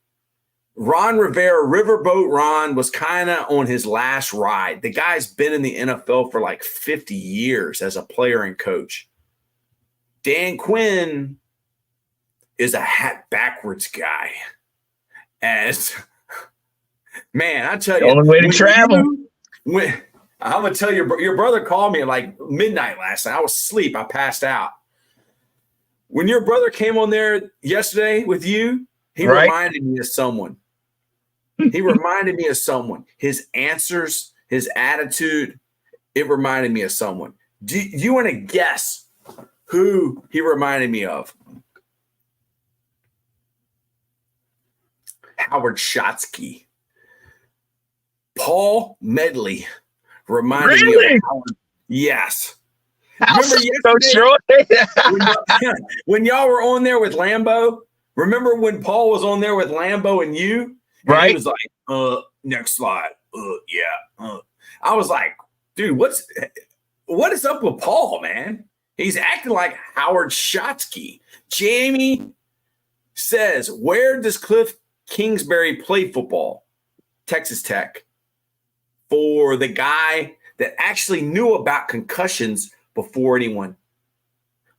Speaker 3: Ron Rivera, Riverboat Ron, was kind of on his last ride. The guy's been in the NFL for like 50 years as a player and coach. Dan Quinn is a hat backwards guy. As man, I tell you,
Speaker 5: the only way to travel.
Speaker 3: I'm gonna tell you, your brother called me at like midnight last night. I was asleep. I passed out. When your brother came on there yesterday with you, he reminded me of someone. He reminded me of someone. His answers, his attitude, it reminded me of someone. Do you want to guess who he reminded me of? Howard Shotsky. Paul Medley reminded me of Howard. Yes. Remember yesterday when y'all were on there with Lambeau? Remember when Paul was on there with Lambeau and you? And
Speaker 5: right.
Speaker 3: He was like, next slide. Yeah. I was like, dude, what is up with Paul, man? He's acting like Howard Shotsky. Jamie says, where does Cliff Kingsbury play football? Texas Tech. For the guy that actually knew about concussions before anyone.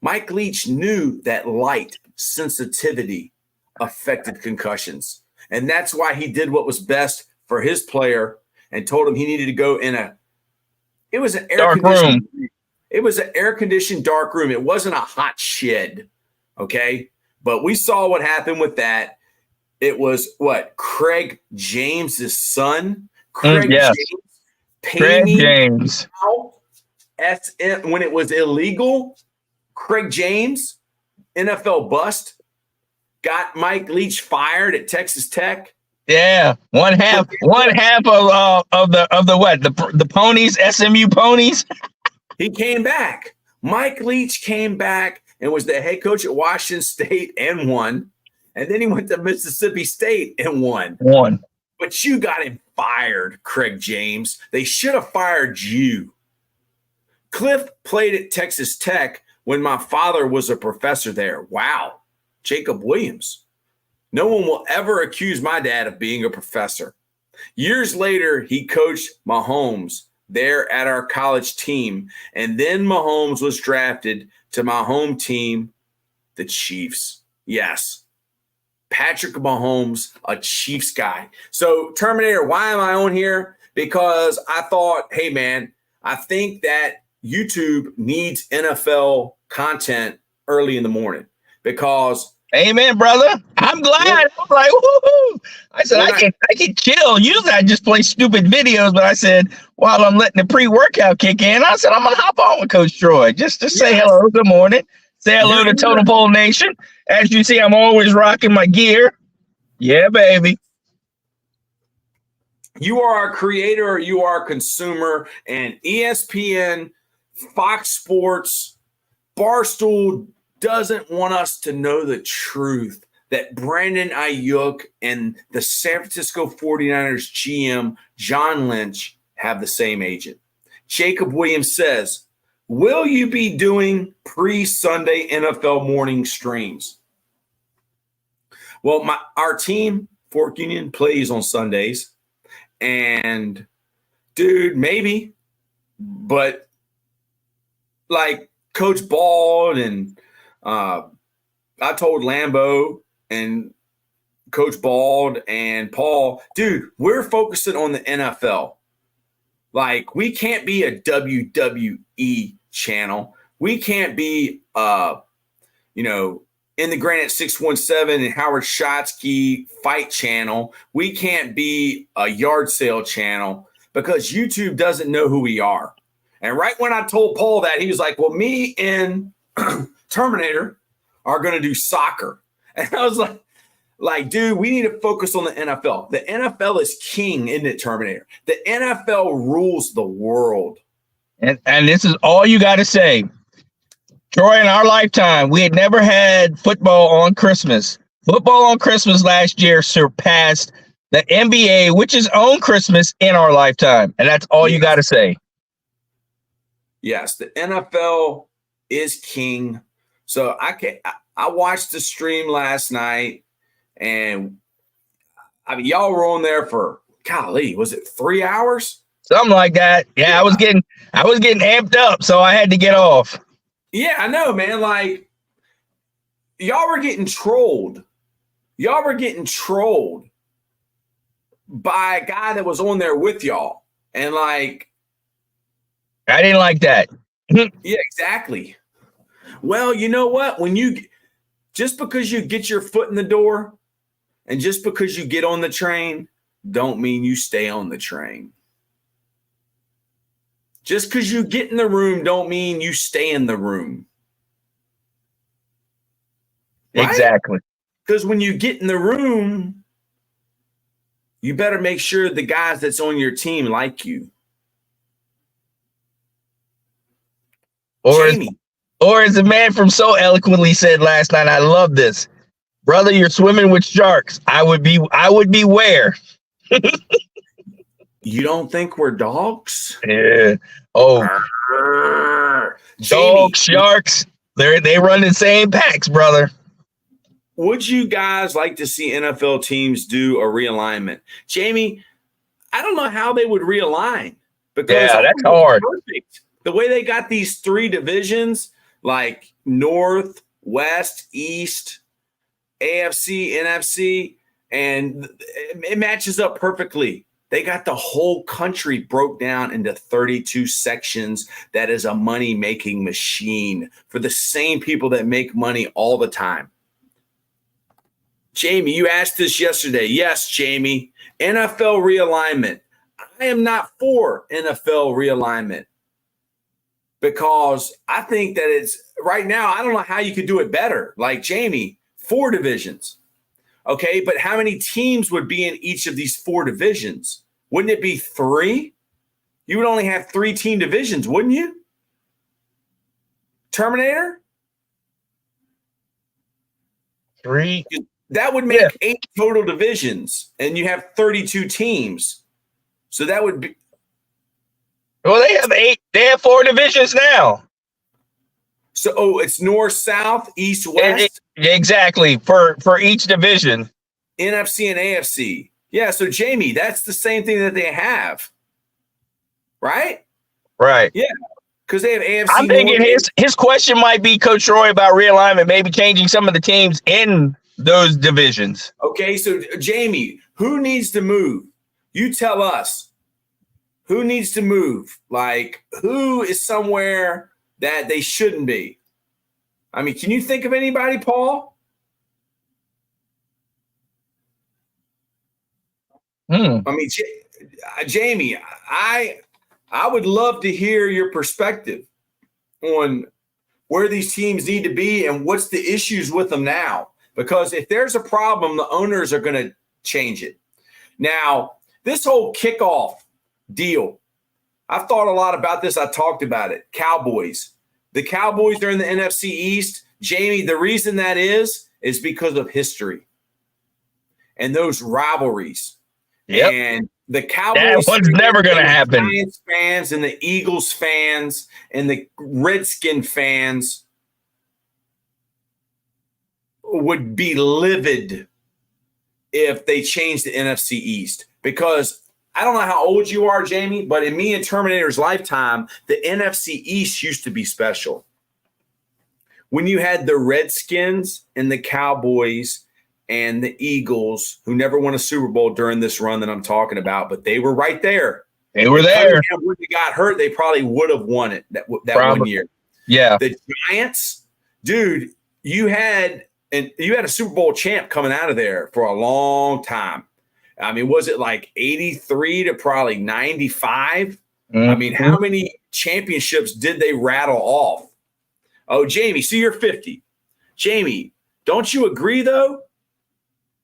Speaker 3: Mike Leach knew that light sensitivity affected concussions. And that's why he did what was best for his player and told him he needed to go in it was an air-conditioned room. It was an air-conditioned dark room. It wasn't a hot shed, okay? But we saw what happened with that. It was Craig James's son? Craig
Speaker 5: yes.
Speaker 3: James.
Speaker 5: Craig James.
Speaker 3: When it was illegal, Craig James, NFL bust, got Mike Leach fired at Texas Tech.
Speaker 5: Yeah, one half of the ponies, SMU ponies.
Speaker 3: He came back. Mike Leach came back and was the head coach at Washington State and won. And then he went to Mississippi State and won. But you got him fired, Craig James. They should have fired you. Cliff played at Texas Tech when my father was a professor there. Wow. Jacob Williams. No one will ever accuse my dad of being a professor. Years later, he coached Mahomes there at our college team. And then Mahomes was drafted to my home team, the Chiefs. Yes. Patrick Mahomes, a Chiefs guy. So, Terminator, why am I on here? Because I thought, hey, man, I think that YouTube needs NFL content early in the morning because
Speaker 5: Amen, brother. I'm glad. I'm like, woohoo. I said, I can chill. Usually I just play stupid videos, but I said, while I'm letting the pre-workout kick in, I said, I'm going to hop on with Coach Troy just to say hello. Good morning. Say hello to Total Pole Nation. As you see, I'm always rocking my gear. Yeah, baby.
Speaker 3: You are our creator, you are a consumer, and ESPN, Fox Sports, Barstool doesn't want us to know the truth that Brandon Aiyuk and the San Francisco 49ers GM, John Lynch, have the same agent. Jacob Williams says, will you be doing pre-Sunday NFL morning streams? Well, our team, Fork Union, plays on Sundays. And, dude, maybe. But, like, Coach Bald and I told Lambeau and Coach Bald and Paul, dude, we're focusing on the NFL. Like, we can't be a WWE channel. We can't be, in the Granite 617 and Howard Shotsky fight channel. We can't be a yard sale channel because YouTube doesn't know who we are. And right when I told Paul that, he was like, well, me and Terminator are going to do soccer. And I was like, dude, we need to focus on the NFL. The NFL is king, isn't it, Terminator? The NFL rules the world.
Speaker 5: And this is all you got to say. Troy, in our lifetime, we had never had football on Christmas. Football on Christmas last year surpassed the NBA, which is on Christmas in our lifetime. And that's all you got to say.
Speaker 3: Yes, the NFL is king. So I watched the stream last night, and I mean, y'all were on there for, golly, was it 3 hours?
Speaker 5: Something like that. Yeah, I was getting amped up, so I had to get off.
Speaker 3: Yeah, I know, man. Like, y'all were getting trolled. Y'all were getting trolled by a guy that was on there with y'all. And, like,
Speaker 5: I didn't like that.
Speaker 3: Yeah, exactly. Well, you know what? Just because you get your foot in the door and just because you get on the train, don't mean you stay on the train. Just because you get in the room don't mean you stay in the room. Right?
Speaker 5: Exactly.
Speaker 3: Because when you get in the room, you better make sure the guys that's on your team like you.
Speaker 5: Or as the man from So eloquently said last night, I love this. Brother, you're swimming with sharks. I would beware.
Speaker 3: You don't think we're dogs?
Speaker 5: Yeah. Oh, dogs, sharks. They run the same packs, brother.
Speaker 3: Would you guys like to see NFL teams do a realignment? Jamie, I don't know how they would realign because
Speaker 5: that's hard.
Speaker 3: Perfect. The way they got these three divisions, like North, West, East, AFC, NFC, and it matches up perfectly. They got the whole country broke down into 32 sections. That is a money-making machine for the same people that make money all the time. Jamie, you asked this yesterday. Yes, Jamie, NFL realignment. I am not for NFL realignment because I think that it's right now, I don't know how you could do it better. Like, Jamie, 4 divisions. Okay, but how many teams would be in each of these 4 divisions? Wouldn't it be 3? You would only have 3 team divisions, wouldn't you? Terminator?
Speaker 5: 3.
Speaker 3: That would make 8 total divisions, and you have 32 teams. So that would be.
Speaker 5: Well, they have 8. They have 4 divisions now.
Speaker 3: So, it's north, south, east, west?
Speaker 5: Exactly, for each division.
Speaker 3: NFC and AFC. Yeah, so, Jamie, that's the same thing that they have. Right?
Speaker 5: Right.
Speaker 3: Yeah, because they have AFC.
Speaker 5: I'm thinking his question might be, Coach Roy, about realignment, maybe changing some of the teams in those divisions.
Speaker 3: Okay, so, Jamie, who needs to move? You tell us. Who needs to move? Like, who is somewhere that they shouldn't be? I mean, can you think of anybody, Paul?
Speaker 5: Hmm.
Speaker 3: I mean, Jamie, I would love to hear your perspective on where these teams need to be and what's the issues with them now. Because if there's a problem, the owners are going to change it. Now, this whole kickoff deal, I've thought a lot about this. I talked about it. Cowboys. The Cowboys are in the NFC East. Jamie, the reason that is because of history and those rivalries.
Speaker 5: Yep.
Speaker 3: And the Cowboys
Speaker 5: That was never going to happen.
Speaker 3: The Giants fans and the Eagles fans and the Redskin fans would be livid if they changed the NFC East. Because I don't know how old you are, Jamie, but in me and Terminator's lifetime, the NFC East used to be special. When you had the Redskins and the Cowboys and the Eagles, who never won a Super Bowl during this run that I'm talking about, but they were right there.
Speaker 5: They were there.
Speaker 3: When they got hurt, they probably would have won it that 1 year.
Speaker 5: Yeah.
Speaker 3: The Giants, dude, you had a Super Bowl champ coming out of there for a long time. I mean, was it like 83 to probably 95? I mean, how many championships did they rattle off? Oh, Jamie, so you're 50. Jamie, don't you agree, though?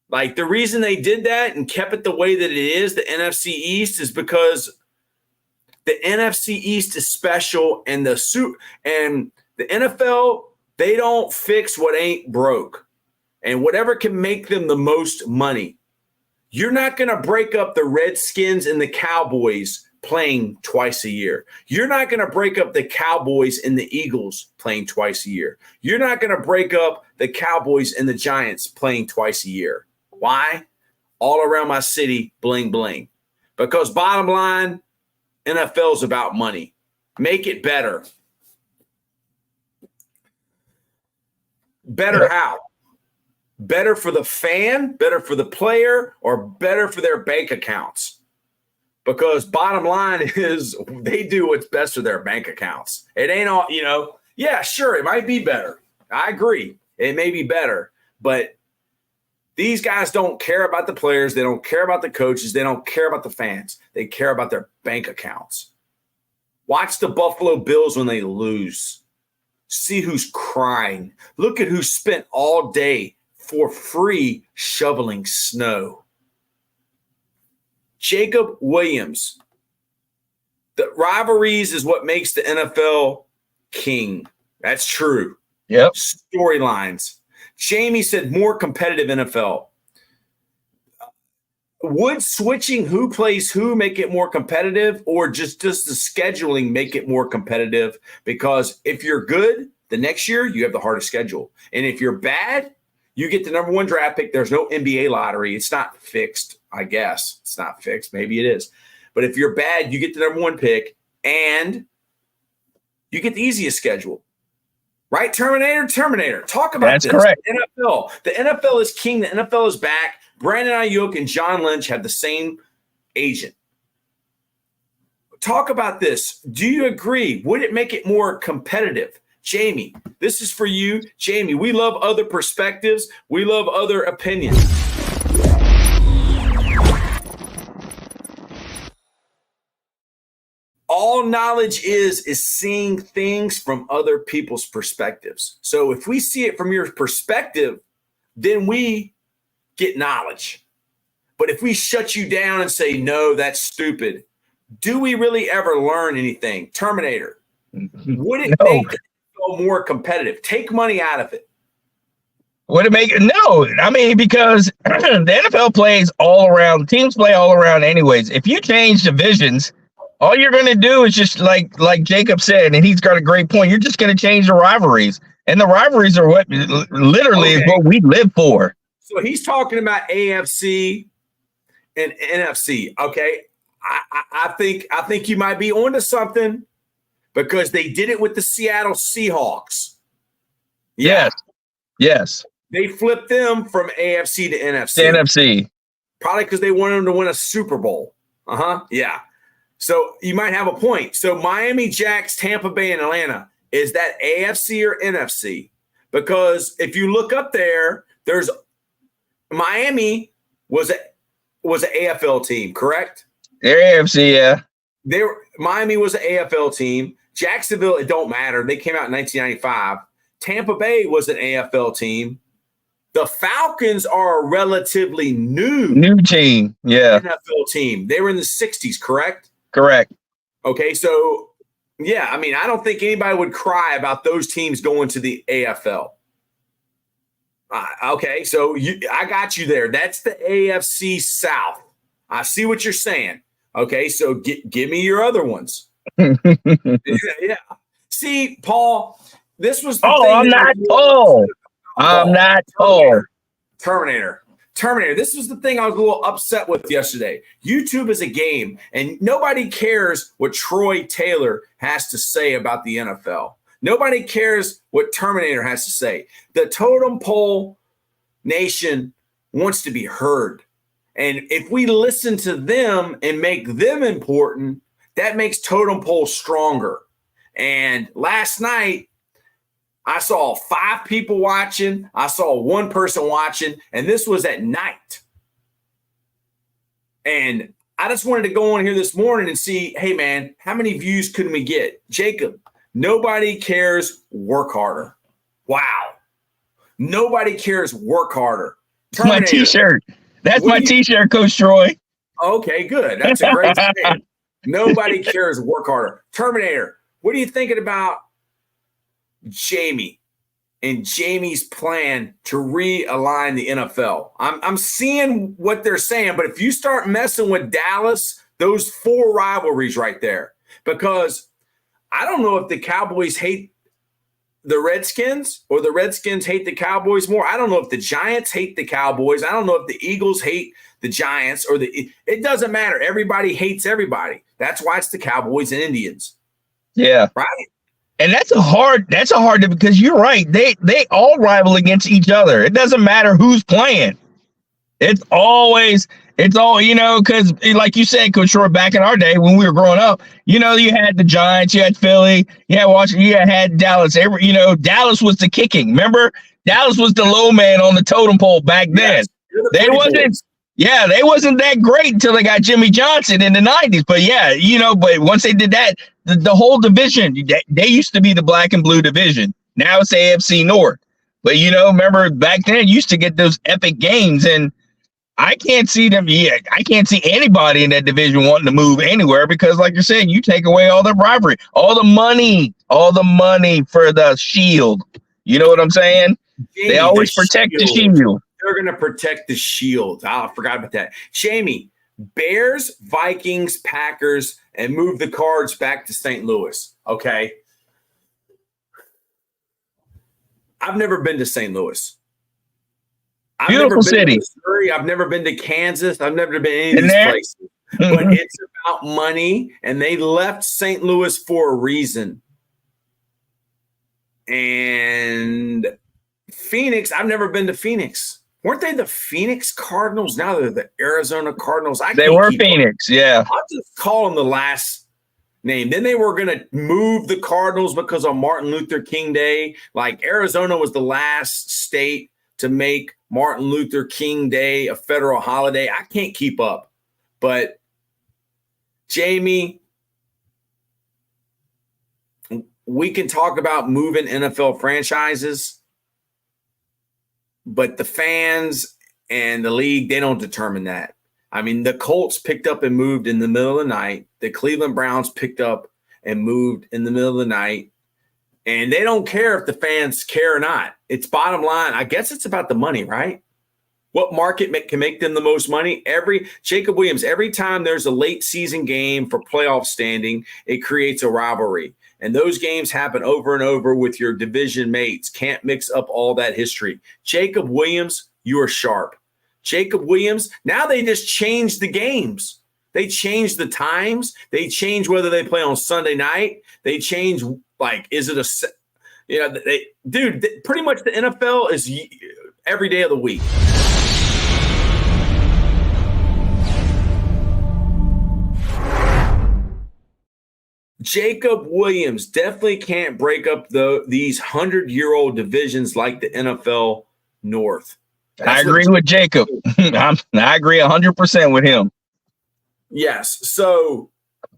Speaker 3: Like, the reason they did that and kept it the way that it is, the NFC East, is because the NFC East is special, and the NFL, they don't fix what ain't broke. And whatever can make them the most money. You're not going to break up the Redskins and the Cowboys playing twice a year. You're not going to break up the Cowboys and the Eagles playing twice a year. You're not going to break up the Cowboys and the Giants playing twice a year. Why? All around my city, bling, bling. Because bottom line, NFL is about money. Make it better. Better how? Better for the fan, better for the player, or better for their bank accounts? Because bottom line is they do what's best for their bank accounts. It ain't all, yeah, sure, it might be better. I agree. It may be better. But these guys don't care about the players. They don't care about the coaches. They don't care about the fans. They care about their bank accounts. Watch the Buffalo Bills when they lose. See who's crying. Look at who spent all day for free shoveling snow. Jacob Williams. The rivalries is what makes the NFL king. That's true.
Speaker 5: Yep.
Speaker 3: Storylines. Jamie said more competitive NFL. Would switching who plays who make it more competitive, or just does the scheduling make it more competitive? Because if you're good, the next year you have the hardest schedule. And if you're bad, you get the number one draft pick. There's no NBA lottery. It's not fixed, I guess. It's not fixed. Maybe it is. But if you're bad, you get the number one pick, and you get the easiest schedule. Right, Terminator. Talk about
Speaker 5: That's
Speaker 3: this.
Speaker 5: correct.
Speaker 3: The NFL is king. The NFL is back. Brandon Aiyuk and John Lynch have the same agent. Talk about this. Do you agree? Would it make it more competitive? Jamie, this is for you. Jamie, we love other perspectives. We love other opinions. All knowledge is seeing things from other people's perspectives. So if we see it from your perspective, then we get knowledge. But if we shut you down and say, no, that's stupid, do we really ever learn anything? Terminator, would it make it more competitive? Take money out of it.
Speaker 5: Would it make it? No. I mean, because the NFL plays all around, teams play all around anyways. If you change divisions, all you're going to do is just like Jacob said, and he's got a great point, you're just going to change the rivalries. And the rivalries are what literally is what we live for.
Speaker 3: So he's talking about AFC and NFC. Okay. I think you might be onto something, because they did it with the Seattle Seahawks. Yeah.
Speaker 5: Yes.
Speaker 3: They flipped them from AFC to NFC.
Speaker 5: The NFC.
Speaker 3: Probably because they wanted them to win a Super Bowl. Yeah. So you might have a point. So Miami, Jacks, Tampa Bay, and Atlanta, is that AFC or NFC? Because if you look up there, there's Miami was was an AFL team, correct?
Speaker 5: They're AFC, yeah.
Speaker 3: Miami was an AFL team. Jacksonville, it don't matter. They came out in 1995. Tampa Bay was an AFL team. The Falcons are a relatively new
Speaker 5: team, yeah.
Speaker 3: NFL team. They were in the 60s, correct?
Speaker 5: Correct.
Speaker 3: Okay, so, yeah, I mean, I don't think anybody would cry about those teams going to the AFL. Okay, so I got you there. That's the AFC South. I see what you're saying. Okay, so give me your other ones. Yeah. See, Paul, this was the thing.
Speaker 5: I'm not Paul. I'm not Paul.
Speaker 3: Terminator. This was the thing I was a little upset with yesterday. YouTube is a game, and nobody cares what Troy Taylor has to say about the NFL. Nobody cares what Terminator has to say. The totem pole nation wants to be heard. And if we listen to them and make them important, that makes totem pole stronger. And last night, I saw 5 people watching. I saw 1 person watching, and this was at night. And I just wanted to go on here this morning and see, hey, man, how many views can we get? Jacob, nobody cares, work harder. Wow. Nobody cares, work harder.
Speaker 5: My T-shirt. That's my T-shirt, Coach Troy.
Speaker 3: Okay, good. That's a great stand. Nobody cares, work harder. Terminator, what are you thinking about Jamie and Jamie's plan to realign the NFL? I'm seeing what they're saying, but if you start messing with Dallas, those 4 rivalries right there, because I don't know if the Cowboys hate the Redskins or the Redskins hate the Cowboys more. I don't know if the Giants hate the Cowboys. I don't know if the Eagles hate the Giants or it doesn't matter. Everybody hates everybody. That's why it's the Cowboys and Indians.
Speaker 5: Yeah.
Speaker 3: Right.
Speaker 5: And that's a hard because you're right. They all rival against each other. It doesn't matter who's playing. It's all, because like you said, Coach Short, back in our day when we were growing up, you had the Giants, you had Philly, you had Washington, you had Dallas. Dallas was the kicking. Remember, Dallas was the low man on the totem pole back then.
Speaker 3: Yes,
Speaker 5: they wasn't that great until they got Jimmy Johnson in the 90s. But but once they did that, the whole division, they used to be the black and blue division. Now it's AFC North. But remember back then you used to get those epic games, and I can't see them. Yeah, I can't see anybody in that division wanting to move anywhere because, like you said, you take away all the rivalry, all the money for the shield. You know what I'm saying? They always protect the shield.
Speaker 3: They're going to protect the shield. I forgot about that. Jamie, Bears, Vikings, Packers, and move the Cards back to St. Louis. Okay. I've never been to St. Louis.
Speaker 5: Beautiful city.
Speaker 3: Missouri. I've never been to Kansas. I've never been to any of these places. But it's about money, and they left St. Louis for a reason. And Phoenix, I've never been to Phoenix. Weren't they the Phoenix Cardinals? Now they're the Arizona Cardinals.
Speaker 5: They were Phoenix, yeah.
Speaker 3: I'll just call them the last name. Then they were going to move the Cardinals because of Martin Luther King Day. Like Arizona was the last state to make Martin Luther King Day a federal holiday. I can't keep up. But Jamie, we can talk about moving NFL franchises, but the fans and the league, they don't determine that. I mean, the Colts picked up and moved in the middle of the night. The Cleveland Browns picked up and moved in the middle of the night. And they don't care if the fans care or not. It's bottom line. I guess it's about the money, right? What market can make them the most money? Jacob Williams, every time there's a late season game for playoff standing, it creates a rivalry. And those games happen over and over with your division mates. Can't mix up all that history. Jacob Williams, you are sharp. Jacob Williams, now they just changed the games. They changed the times. They change whether they play on Sunday night. They change, is it pretty much the NFL is every day of the week. Jacob Williams definitely can't break up these 100-year-old divisions like the NFL North.
Speaker 5: I agree with Jacob. I agree 100% with him.
Speaker 3: Yes. So,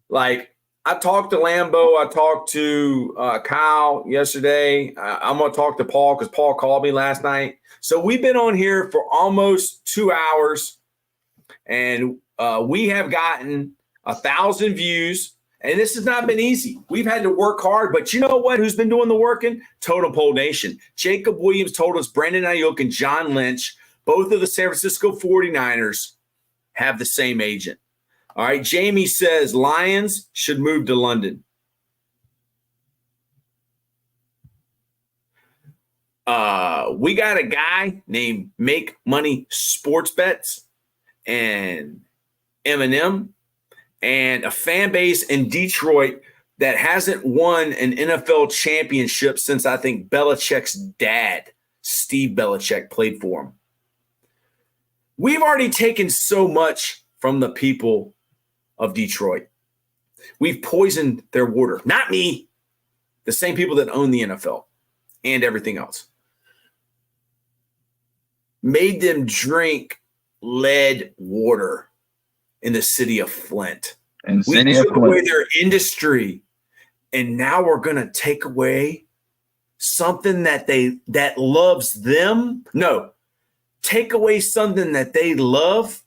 Speaker 3: like, I talked to Lambo. I talked to Kyle yesterday. I'm going to talk to Paul because Paul called me last night. So we've been on here for almost 2 hours, and we have gotten 1,000 views. And this has not been easy. We've had to work hard. But you know what? Who's been doing the working? Totem Pole Nation. Jacob Williams told us Brandon Aiyuk and John Lynch, both of the San Francisco 49ers, have the same agent. All right, Jamie says Lions should move to London. We got a guy named Make Money Sports Bets and Eminem and a fan base in Detroit that hasn't won an NFL championship since I think Belichick's dad, Steve Belichick, played for him. We've already taken so much from the people of Detroit. We've poisoned their water. Not me. The same people that own the NFL and everything else. Made them drink lead water in the city of Flint.
Speaker 5: And
Speaker 3: we took away their industry. And now we're going to take away something that loves them. No. Take away something that they love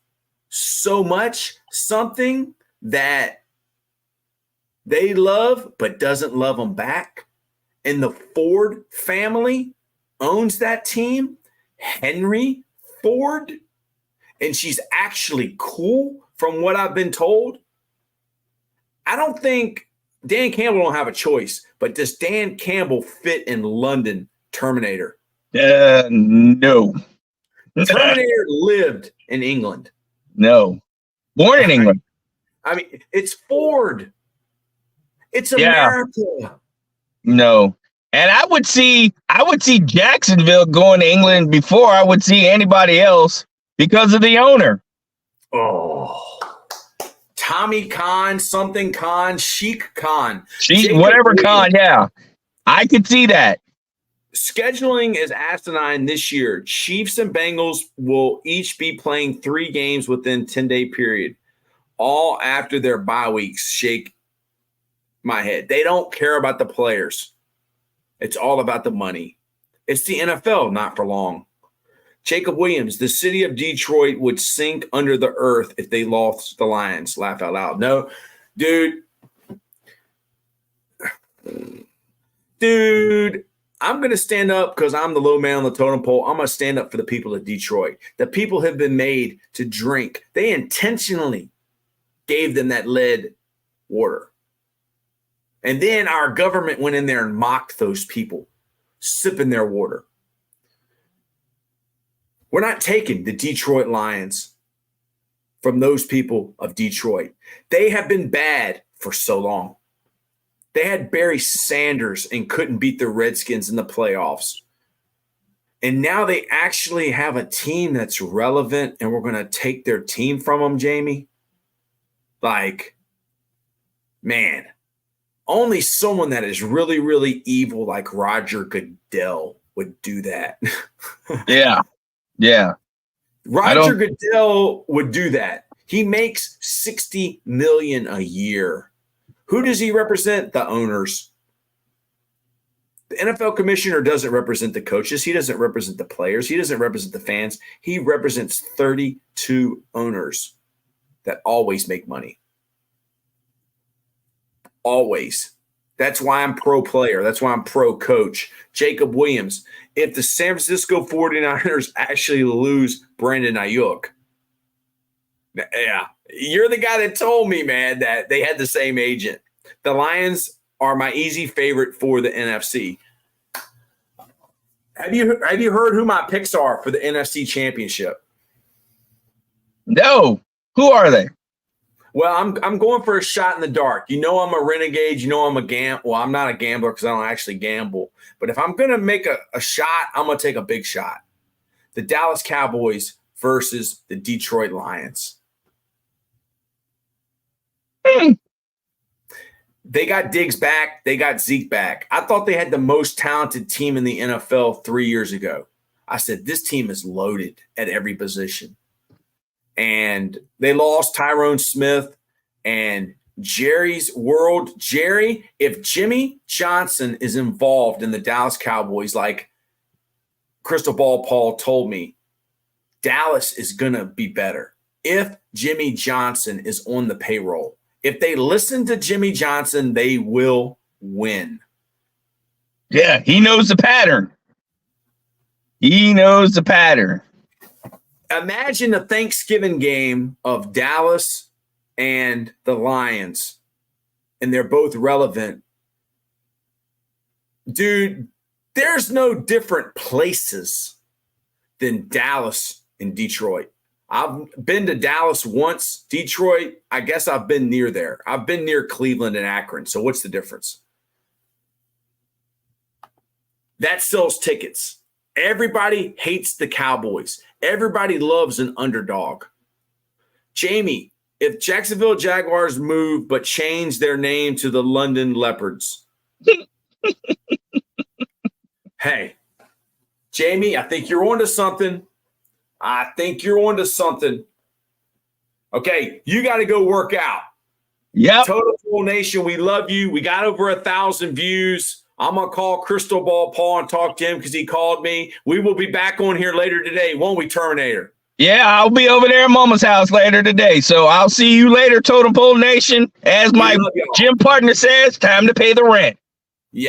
Speaker 3: so much, something that they love but doesn't love them back. And the Ford family owns that team, Henry Ford, and she's actually cool from what I've been told. I don't think Dan Campbell don't have a choice, but does Dan Campbell fit in London Terminator?
Speaker 5: No.
Speaker 3: Terminator lived in England.
Speaker 5: No. Born in England.
Speaker 3: I mean, it's Ford. It's America.
Speaker 5: No. And I would see Jacksonville going to England before I would see anybody else because of the owner.
Speaker 3: Oh. Tommy Khan, something Khan, Sheik Khan.
Speaker 5: Whatever Khan, yeah. I could see that.
Speaker 3: Scheduling is asinine this year. Chiefs and Bengals will each be playing 3 games within 10-day period, all after their bye weeks. Shake my head. They don't care about the players. It's all about the money. It's the NFL, not for long. Jacob Williams, the city of Detroit would sink under the earth if they lost the Lions. Laugh out loud. No, dude. I'm going to stand up because I'm the low man on the totem pole. I'm going to stand up for the people of Detroit. The people have been made to drink. They intentionally gave them that lead water. And then our government went in there and mocked those people, sipping their water. We're not taking the Detroit Lions from those people of Detroit. They have been bad for so long. They had Barry Sanders and couldn't beat the Redskins in the playoffs. And now they actually have a team that's relevant, and we're going to take their team from them, Jamie. Like, man, only someone that is really, really evil like Roger Goodell would do that.
Speaker 5: Yeah. Yeah.
Speaker 3: Roger Goodell would do that. He makes $60 million a year. Who does he represent? The owners. The NFL commissioner doesn't represent the coaches. He doesn't represent the players. He doesn't represent the fans. He represents 32 owners that always make money. Always. That's why I'm pro player. That's why I'm pro coach. Jacob Williams. If the San Francisco 49ers actually lose Brandon Aiyuk, yeah, you're the guy that told me, man, that they had the same agent. The Lions are my easy favorite for the NFC. Have you heard who my picks are for the NFC Championship?
Speaker 5: No. Who are they?
Speaker 3: Well, I'm going for a shot in the dark. You know I'm a renegade. You know I'm a well, I'm not a gambler because I don't actually gamble. But if I'm going to make a shot, I'm going to take a big shot. The Dallas Cowboys versus the Detroit Lions. They got Diggs back. They got Zeke back. I thought they had the most talented team in the NFL 3 years ago. I said, this team is loaded at every position. And they lost Tyrone Smith and Jerry's world. Jerry, if Jimmy Johnson is involved in the Dallas Cowboys, like Crystal Ball Paul told me, Dallas is going to be better if Jimmy Johnson is on the payroll. If they listen to Jimmy Johnson, they will win.
Speaker 5: Yeah, he knows the pattern. He knows the pattern.
Speaker 3: Imagine a Thanksgiving game of Dallas and the Lions, and they're both relevant. Dude, there's no different places than Dallas and Detroit. I've been to Dallas once. Detroit, I guess I've been near there. I've been near Cleveland and Akron. So what's the difference? That sells tickets. Everybody hates the Cowboys. Everybody loves an underdog. Jamie, if Jacksonville Jaguars move but change their name to the London Leopards. Hey, Jamie, I think you're onto something. Okay, you got to go work out.
Speaker 5: Yep.
Speaker 3: Total Pool Nation, we love you. We got over 1,000 views. I'm going to call Crystal Ball Paul and talk to him because he called me. We will be back on here later today, won't we, Terminator?
Speaker 5: Yeah, I'll be over there at Mama's house later today. So I'll see you later, Totem Pole Nation. As my gym partner says, time to pay the rent.